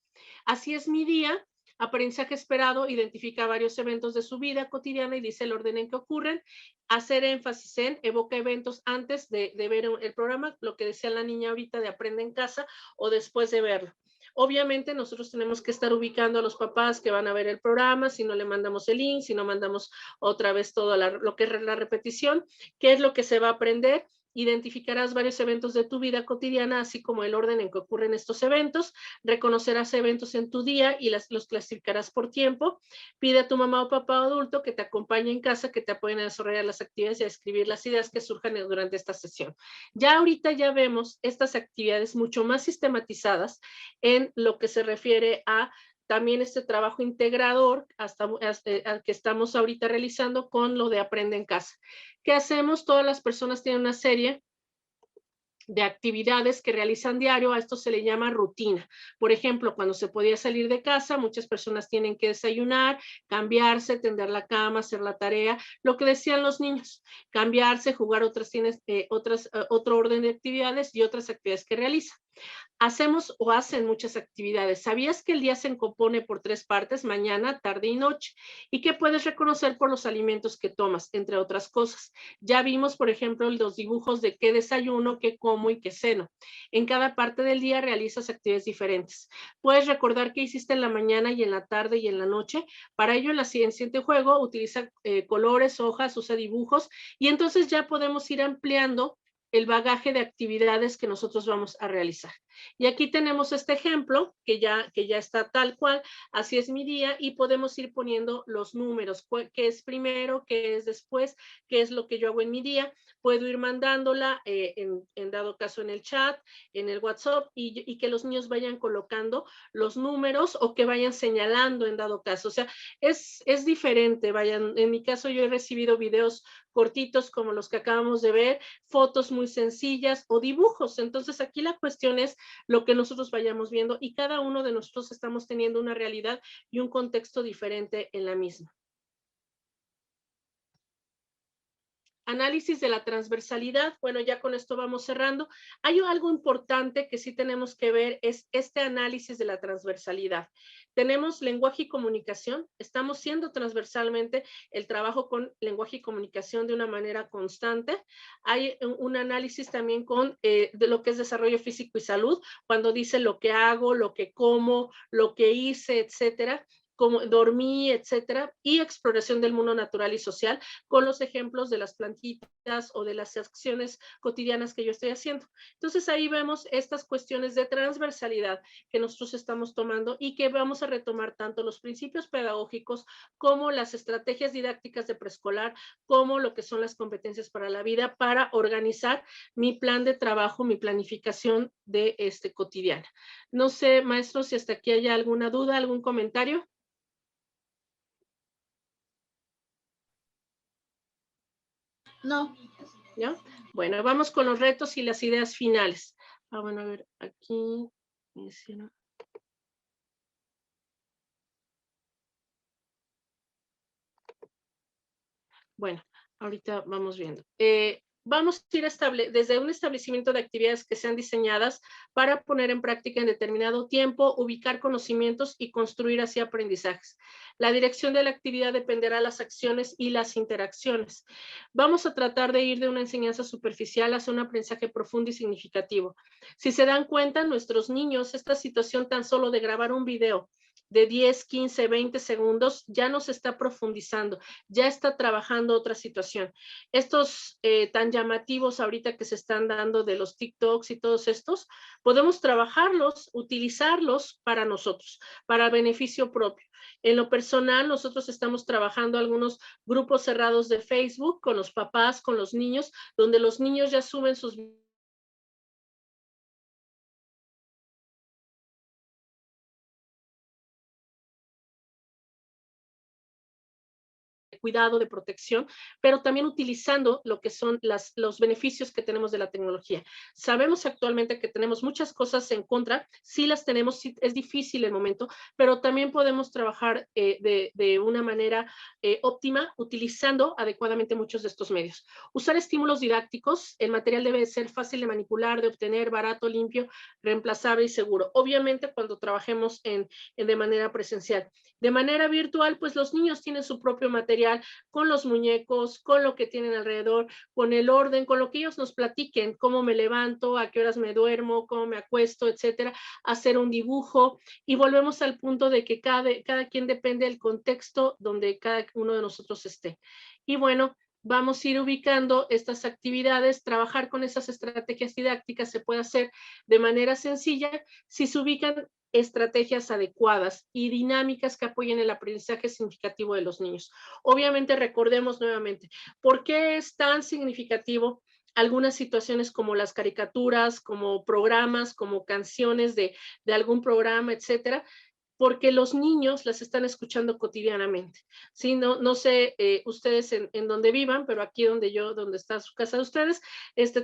Así es mi día. Aprendizaje esperado identifica varios eventos de su vida cotidiana y dice el orden en que ocurren. Hacer énfasis en, evoca eventos antes de ver el programa, lo que decía la niña ahorita de aprende en casa o después de verlo. Obviamente nosotros tenemos que estar ubicando a los papás que van a ver el programa, si no le mandamos el link, si no mandamos otra vez todo lo que es la repetición, qué es lo que se va a aprender. Identificarás varios eventos de tu vida cotidiana, así como el orden en que ocurren estos eventos. Reconocerás eventos en tu día y los clasificarás por tiempo. Pide a tu mamá o papá adulto que te acompañe en casa, que te apoyen a desarrollar las actividades y a escribir las ideas que surjan durante esta sesión. Ya ahorita ya vemos estas actividades mucho más sistematizadas en lo que se refiere a también este trabajo integrador al que estamos ahorita realizando con lo de Aprende en Casa. ¿Qué hacemos? Todas las personas tienen una serie de actividades que realizan diario, a esto se le llama rutina. Por ejemplo, cuando se podía salir de casa, muchas personas tienen que desayunar, cambiarse, tender la cama, hacer la tarea, lo que decían los niños, cambiarse, jugar otro orden de actividades y otras actividades que realizan. Hacemos o hacen muchas actividades. ¿Sabías que el día se compone por 3 partes, mañana, tarde y noche? Y que puedes reconocer por los alimentos que tomas, entre otras cosas. Ya vimos, por ejemplo, los dibujos de qué desayuno, qué como y qué ceno. En cada parte del día realizas actividades diferentes. Puedes recordar qué hiciste en la mañana y en la tarde y en la noche. Para ello, en el siguiente juego, utiliza colores, hojas, usa dibujos y entonces ya podemos ir ampliando el bagaje de actividades que nosotros vamos a realizar. Y aquí tenemos este ejemplo que ya está tal cual, así es mi día y podemos ir poniendo los números, qué es primero, qué es después, qué es lo que yo hago en mi día. Puedo ir mandándola en dado caso en el chat, en el WhatsApp y que los niños vayan colocando los números o que vayan señalando en dado caso. O sea, es diferente, vayan, en mi caso yo he recibido videos cortitos como los que acabamos de ver, fotos muy sencillas o dibujos. Entonces aquí la cuestión es lo que nosotros vayamos viendo y cada uno de nosotros estamos teniendo una realidad y un contexto diferente en la misma. Análisis de la transversalidad. Bueno, ya con esto vamos cerrando. Hay algo importante que sí tenemos que ver, es este análisis de la transversalidad. Tenemos lenguaje y comunicación. Estamos haciendo transversalmente el trabajo con lenguaje y comunicación de una manera constante. Hay un análisis también con de lo que es desarrollo físico y salud, cuando dice lo que hago, lo que como, lo que hice, etcétera, como dormí, etcétera, y exploración del mundo natural y social con los ejemplos de las plantitas o de las acciones cotidianas que yo estoy haciendo. Entonces ahí vemos estas cuestiones de transversalidad que nosotros estamos tomando y que vamos a retomar tanto los principios pedagógicos como las estrategias didácticas de preescolar, como lo que son las competencias para la vida, para organizar mi plan de trabajo, mi planificación de cotidiana. No sé, maestro, si hasta aquí hay alguna duda, algún comentario. No. ¿Ya? Bueno, vamos con los retos y las ideas finales. Bueno, a ver, aquí. Bueno, ahorita vamos viendo. Vamos a ir desde un establecimiento de actividades que sean diseñadas para poner en práctica en determinado tiempo, ubicar conocimientos y construir así aprendizajes. La dirección de la actividad dependerá de las acciones y las interacciones. Vamos a tratar de ir de una enseñanza superficial hacia un aprendizaje profundo y significativo. Si se dan cuenta, nuestros niños, esta situación tan solo de grabar un video de 10, 15, 20 segundos, ya nos está profundizando, ya está trabajando otra situación. Estos tan llamativos ahorita que se están dando de los TikToks y todos estos, podemos trabajarlos, utilizarlos para nosotros, para beneficio propio. En lo personal, nosotros estamos trabajando algunos grupos cerrados de Facebook con los papás, con los niños, donde los niños ya suben sus cuidado, de protección, pero también utilizando lo que son los beneficios que tenemos de la tecnología. Sabemos actualmente que tenemos muchas cosas en contra, sí las tenemos, sí es difícil el momento, pero también podemos trabajar de una manera óptima utilizando adecuadamente muchos de estos medios. Usar estímulos didácticos, el material debe ser fácil de manipular, de obtener, barato, limpio, reemplazable y seguro. Obviamente cuando trabajemos de manera presencial. De manera virtual, pues los niños tienen su propio material con los muñecos, con lo que tienen alrededor, con el orden, con lo que ellos nos platiquen, cómo me levanto, a qué horas me duermo, cómo me acuesto, etcétera, hacer un dibujo y volvemos al punto de que cada quien depende del contexto donde cada uno de nosotros esté. Y bueno, vamos a ir ubicando estas actividades, trabajar con esas estrategias didácticas se puede hacer de manera sencilla si se ubican estrategias adecuadas y dinámicas que apoyen el aprendizaje significativo de los niños. Obviamente, recordemos nuevamente, ¿por qué es tan significativo algunas situaciones como las caricaturas, como programas, como canciones de algún programa, etcétera? Porque los niños las están escuchando cotidianamente. ¿Sí? No sé ustedes en donde vivan, pero aquí donde está su casa de ustedes,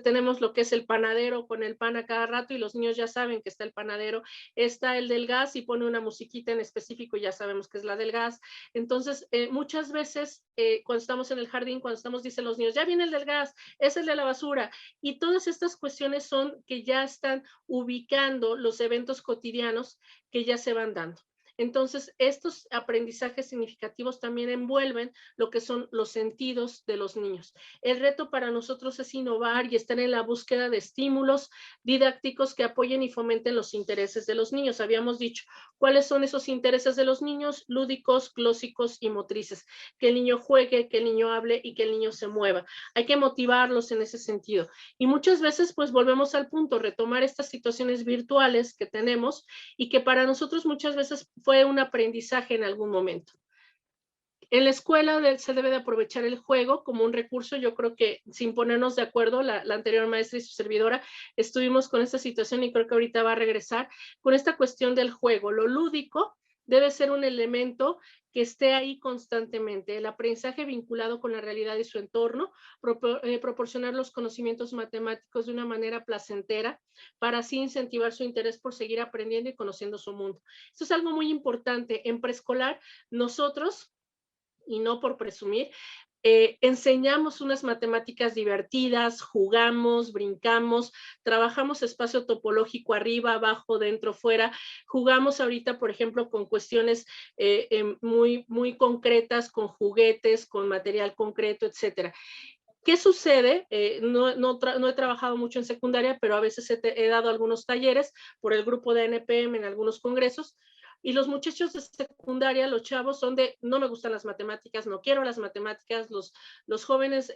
tenemos lo que es el panadero con el pan a cada rato y los niños ya saben que está el panadero, está el del gas y pone una musiquita en específico y ya sabemos que es la del gas. Entonces, muchas veces cuando estamos en el jardín, dicen los niños, ya viene el del gas, es el de la basura. Y todas estas cuestiones son que ya están ubicando los eventos cotidianos que ya se van dando. Entonces, estos aprendizajes significativos también envuelven lo que son los sentidos de los niños. El reto para nosotros es innovar y estar en la búsqueda de estímulos didácticos que apoyen y fomenten los intereses de los niños. Habíamos dicho, ¿cuáles son esos intereses de los niños? Lúdicos, glósicos y motrices. Que el niño juegue, que el niño hable y que el niño se mueva. Hay que motivarlos en ese sentido. Y muchas veces, pues, volvemos al punto, retomar estas situaciones virtuales que tenemos y que para nosotros muchas veces fue un aprendizaje en algún momento. En la escuela se debe de aprovechar el juego como un recurso. Yo creo que sin ponernos de acuerdo, la anterior maestra y su servidora estuvimos con esta situación y creo que ahorita va a regresar con esta cuestión del juego. Lo lúdico debe ser un elemento que esté ahí constantemente. El aprendizaje vinculado con la realidad y su entorno, proporcionar los conocimientos matemáticos de una manera placentera para así incentivar su interés por seguir aprendiendo y conociendo su mundo. Esto es algo muy importante. En preescolar, nosotros, y no por presumir, enseñamos unas matemáticas divertidas, jugamos, brincamos, trabajamos espacio topológico arriba, abajo, dentro, fuera. Jugamos ahorita, por ejemplo, con cuestiones muy concretas, con juguetes, con material concreto, etcétera. ¿Qué sucede? No he trabajado mucho en secundaria, pero a veces he dado algunos talleres por el grupo de NPM en algunos congresos, y los muchachos de secundaria, los chavos, son de, no me gustan las matemáticas, no quiero las matemáticas. Los jóvenes,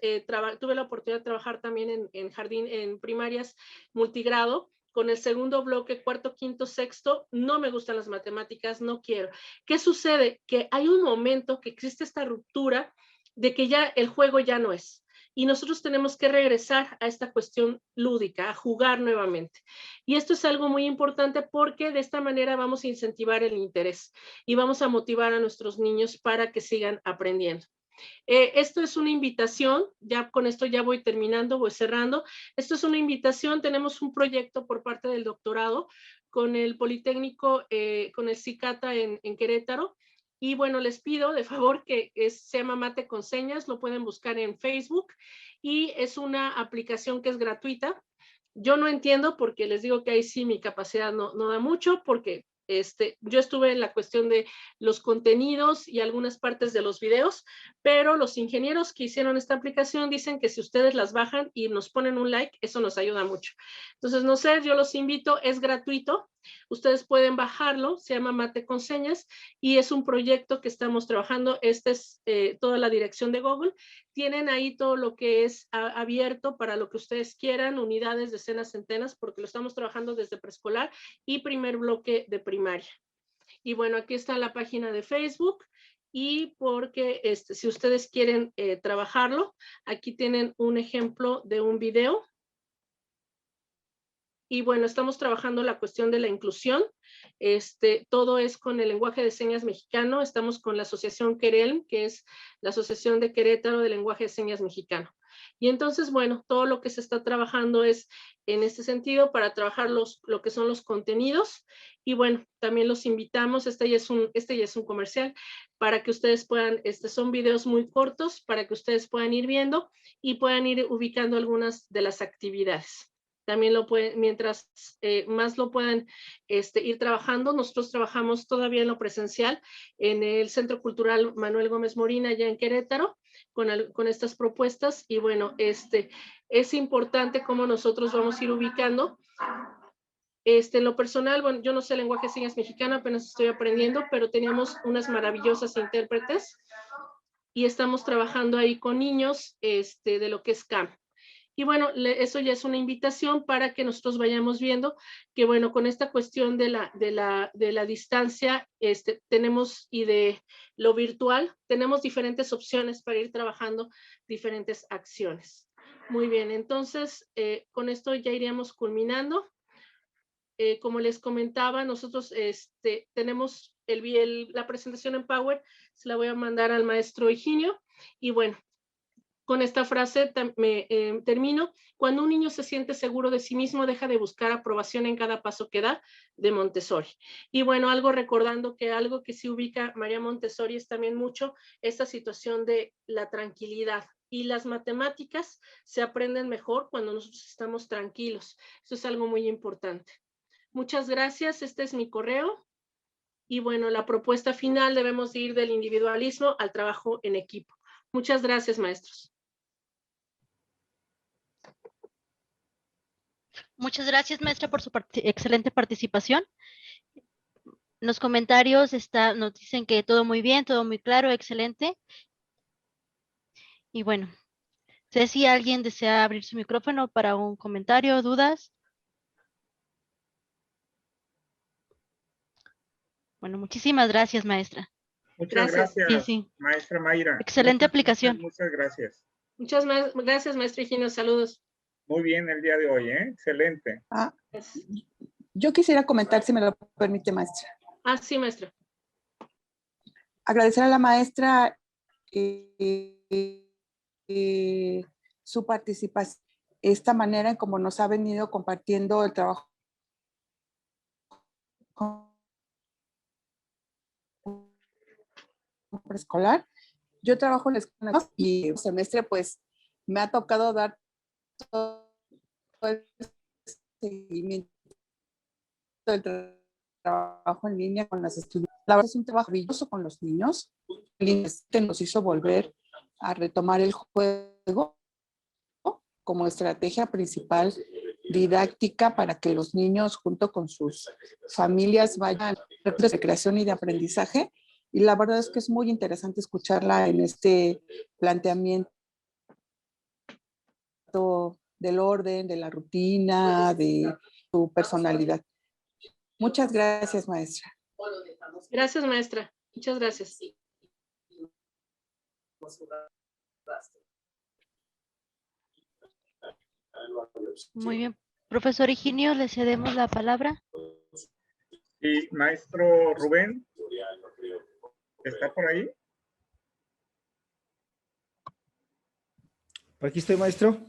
tuve la oportunidad de trabajar también en jardín, en primarias multigrado, con el segundo bloque, cuarto, quinto, sexto, no me gustan las matemáticas, no quiero. ¿Qué sucede? Que hay un momento que existe esta ruptura de que ya el juego ya no es. Y nosotros tenemos que regresar a esta cuestión lúdica, a jugar nuevamente. Y esto es algo muy importante porque de esta manera vamos a incentivar el interés y vamos a motivar a nuestros niños para que sigan aprendiendo. Esto es una invitación, ya con esto ya voy terminando, voy cerrando. Esto es una invitación, tenemos un proyecto por parte del doctorado con el Politécnico, con el CICATA en Querétaro. Y bueno, les pido de favor que se llama Mate con Señas, lo pueden buscar en Facebook y es una aplicación que es gratuita. Yo no entiendo porque les digo que ahí sí mi capacidad no da mucho, porque yo estuve en la cuestión de los contenidos y algunas partes de los videos, pero los ingenieros que hicieron esta aplicación dicen que si ustedes las bajan y nos ponen un like, eso nos ayuda mucho. Entonces, no sé, yo los invito, es gratuito, ustedes pueden bajarlo, se llama Mate con Señas y es un proyecto que estamos trabajando. Esta es toda la dirección de Google. Tienen ahí todo lo que es abierto para lo que ustedes quieran, unidades, decenas, centenas, porque lo estamos trabajando desde preescolar y primer bloque de primaria. Y bueno, aquí está la página de Facebook y porque si ustedes quieren trabajarlo, aquí tienen un ejemplo de un video. Y bueno, estamos trabajando la cuestión de la inclusión. Todo es con el lenguaje de señas mexicano. Estamos con la asociación Querelm, que es la Asociación de Querétaro de Lenguaje de Señas Mexicano. Y entonces, bueno, todo lo que se está trabajando es en este sentido para trabajar lo que son los contenidos. Y bueno, también los invitamos, este ya es un comercial, para que ustedes puedan, son videos muy cortos, para que ustedes puedan ir viendo y puedan ir ubicando algunas de las actividades. También lo pueden, mientras más lo puedan ir trabajando, nosotros trabajamos todavía en lo presencial en el Centro Cultural Manuel Gómez Morín, allá en Querétaro, con estas propuestas. Y bueno, es importante cómo nosotros vamos a ir ubicando. En lo personal, bueno, yo no sé lenguaje de señas mexicano, apenas estoy aprendiendo, pero teníamos unas maravillosas intérpretes y estamos trabajando ahí con niños de lo que es CAM. Y bueno, eso ya es una invitación para que nosotros vayamos viendo que, bueno, con esta cuestión de la distancia tenemos y de lo virtual, tenemos diferentes opciones para ir trabajando diferentes acciones. Muy bien, entonces con esto ya iríamos culminando. Como les comentaba, nosotros tenemos la presentación en Power, se la voy a mandar al maestro Higinio. Y bueno, con esta frase termino. Cuando un niño se siente seguro de sí mismo, deja de buscar aprobación en cada paso que da, de Montessori. Y bueno, recordando que algo que sí ubica María Montessori es también mucho esta situación de la tranquilidad. Y las matemáticas se aprenden mejor cuando nosotros estamos tranquilos. Eso es algo muy importante. Muchas gracias. Este es mi correo. Y bueno, la propuesta final debemos ir del individualismo al trabajo en equipo. Muchas gracias, maestros. Muchas gracias, maestra, por su excelente participación. Los comentarios nos dicen que todo muy bien, todo muy claro, excelente. Y bueno, sé si alguien desea abrir su micrófono para un comentario, dudas. Bueno, muchísimas gracias, maestra. Muchas gracias, sí. maestra Mayra. Excelente aplicación. Muchas gracias. Muchas gracias, maestra Higinio. Saludos. Muy bien el día de hoy, excelente. Yo quisiera comentar, si me lo permite, maestra. Sí, maestra. Agradecer a la maestra su participación, esta manera en cómo nos ha venido compartiendo el trabajo preescolar. Yo trabajo en la escuela y el semestre pues me ha tocado dar todo el seguimiento del trabajo en línea con las estudiantes. La verdad es un trabajo maravilloso con los niños. Nos hizo volver a retomar el juego como estrategia principal didáctica para que los niños junto con sus familias vayan a de recreación y de aprendizaje. Y la verdad es que es muy interesante escucharla en este planteamiento del orden, de la rutina, de su personalidad. Muchas gracias, maestra. Gracias, maestra. Muchas gracias. Muy bien. Profesor Higinio, le cedemos la palabra. Y maestro Rubén, ¿está por ahí? Por aquí estoy, maestro.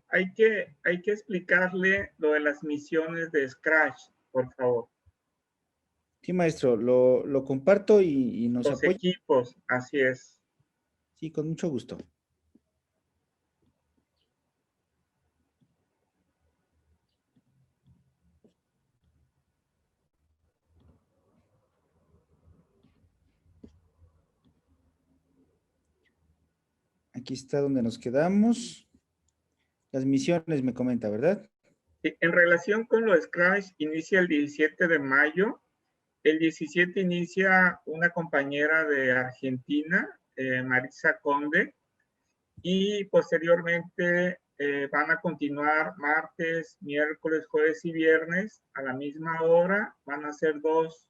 Hay que explicarle lo de las misiones de Scratch, por favor. Sí, maestro, lo comparto y nos Los apoya. equipos, así es. Sí, con mucho gusto. Aquí está donde nos quedamos. Las misiones me comenta, ¿verdad? En relación con lo de Scratch, inicia el 17 de mayo. El 17 inicia una compañera de Argentina, Marisa Conde, y posteriormente van a continuar martes, miércoles, jueves y viernes a la misma hora. Van a ser dos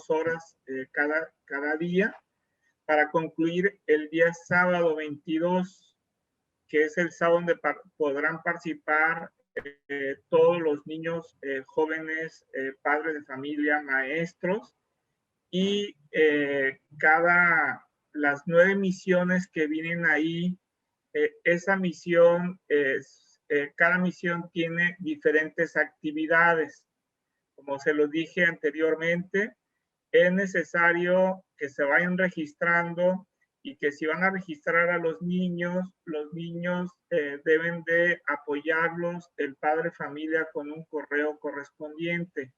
horas cada día para concluir el día sábado 22, que es el sábado donde podrán participar todos los niños, jóvenes, padres de familia, maestros, y las 9 misiones que vienen ahí, esa misión cada misión tiene diferentes actividades. Como se lo dije anteriormente, es necesario que se vayan registrando y que si van a registrar a los niños deben de apoyarlos el padre familia con un correo correspondiente.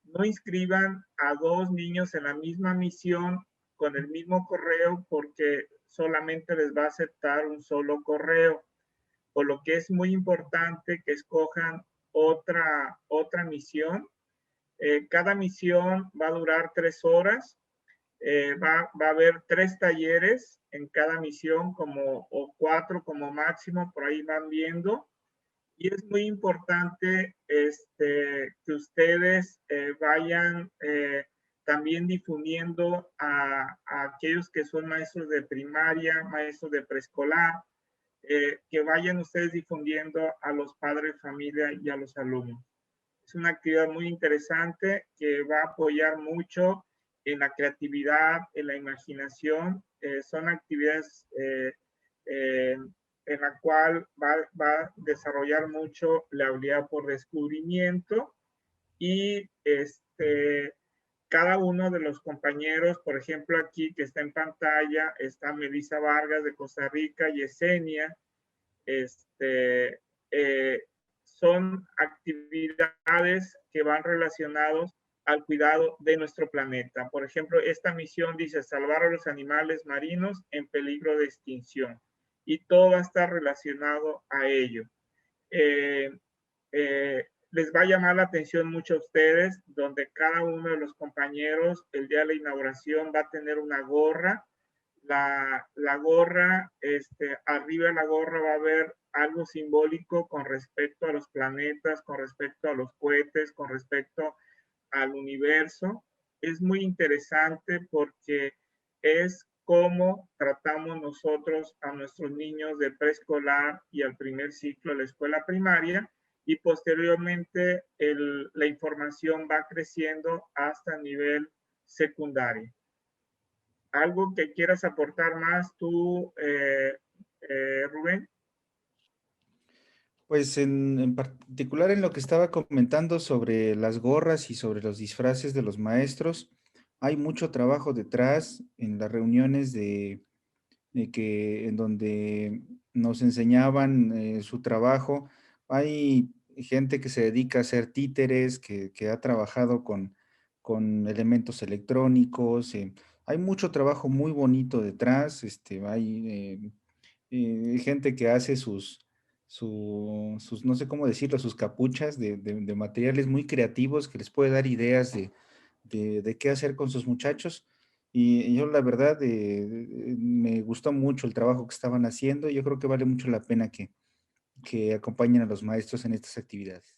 No inscriban a 2 niños en la misma misión con el mismo correo porque solamente les va a aceptar un solo correo, por lo que es muy importante que escojan otra misión. Cada misión va a durar 3 horas. Va a haber 3 talleres en cada misión, o 4 como máximo, por ahí van viendo. Y es muy importante que ustedes vayan también difundiendo a aquellos que son maestros de primaria, maestros de preescolar, que vayan ustedes difundiendo a los padres de familia y a los alumnos. Es una actividad muy interesante que va a apoyar mucho en la creatividad, en la imaginación. Son actividades en la cual va a desarrollar mucho la habilidad por descubrimiento y cada uno de los compañeros, por ejemplo, aquí que está en pantalla, está Melissa Vargas de Costa Rica, Yesenia, son actividades que van relacionados al cuidado de nuestro planeta. Por ejemplo, esta misión dice salvar a los animales marinos en peligro de extinción y todo va a estar relacionado a ello. Les va a llamar la atención mucho a ustedes, donde cada uno de los compañeros el día de la inauguración va a tener una gorra. La gorra, arriba de la gorra va a haber algo simbólico con respecto a los planetas, con respecto a los cohetes, con respecto al universo. Es muy interesante porque es cómo tratamos nosotros a nuestros niños de preescolar y al primer ciclo de la escuela primaria, y posteriormente la información va creciendo hasta el nivel secundario. ¿Algo que quieras aportar más tú, Rubén? Pues en particular en lo que estaba comentando sobre las gorras y sobre los disfraces de los maestros, hay mucho trabajo detrás en las reuniones en donde nos enseñaban su trabajo. Hay gente que se dedica a hacer títeres, que ha trabajado con elementos electrónicos. Hay mucho trabajo muy bonito detrás. Hay gente que hace no sé cómo decirlo, sus capuchas de materiales muy creativos que les puede dar ideas de qué hacer con sus muchachos. Y yo la verdad me gustó mucho el trabajo que estaban haciendo. Yo creo que vale mucho la pena que acompañen a los maestros en estas actividades.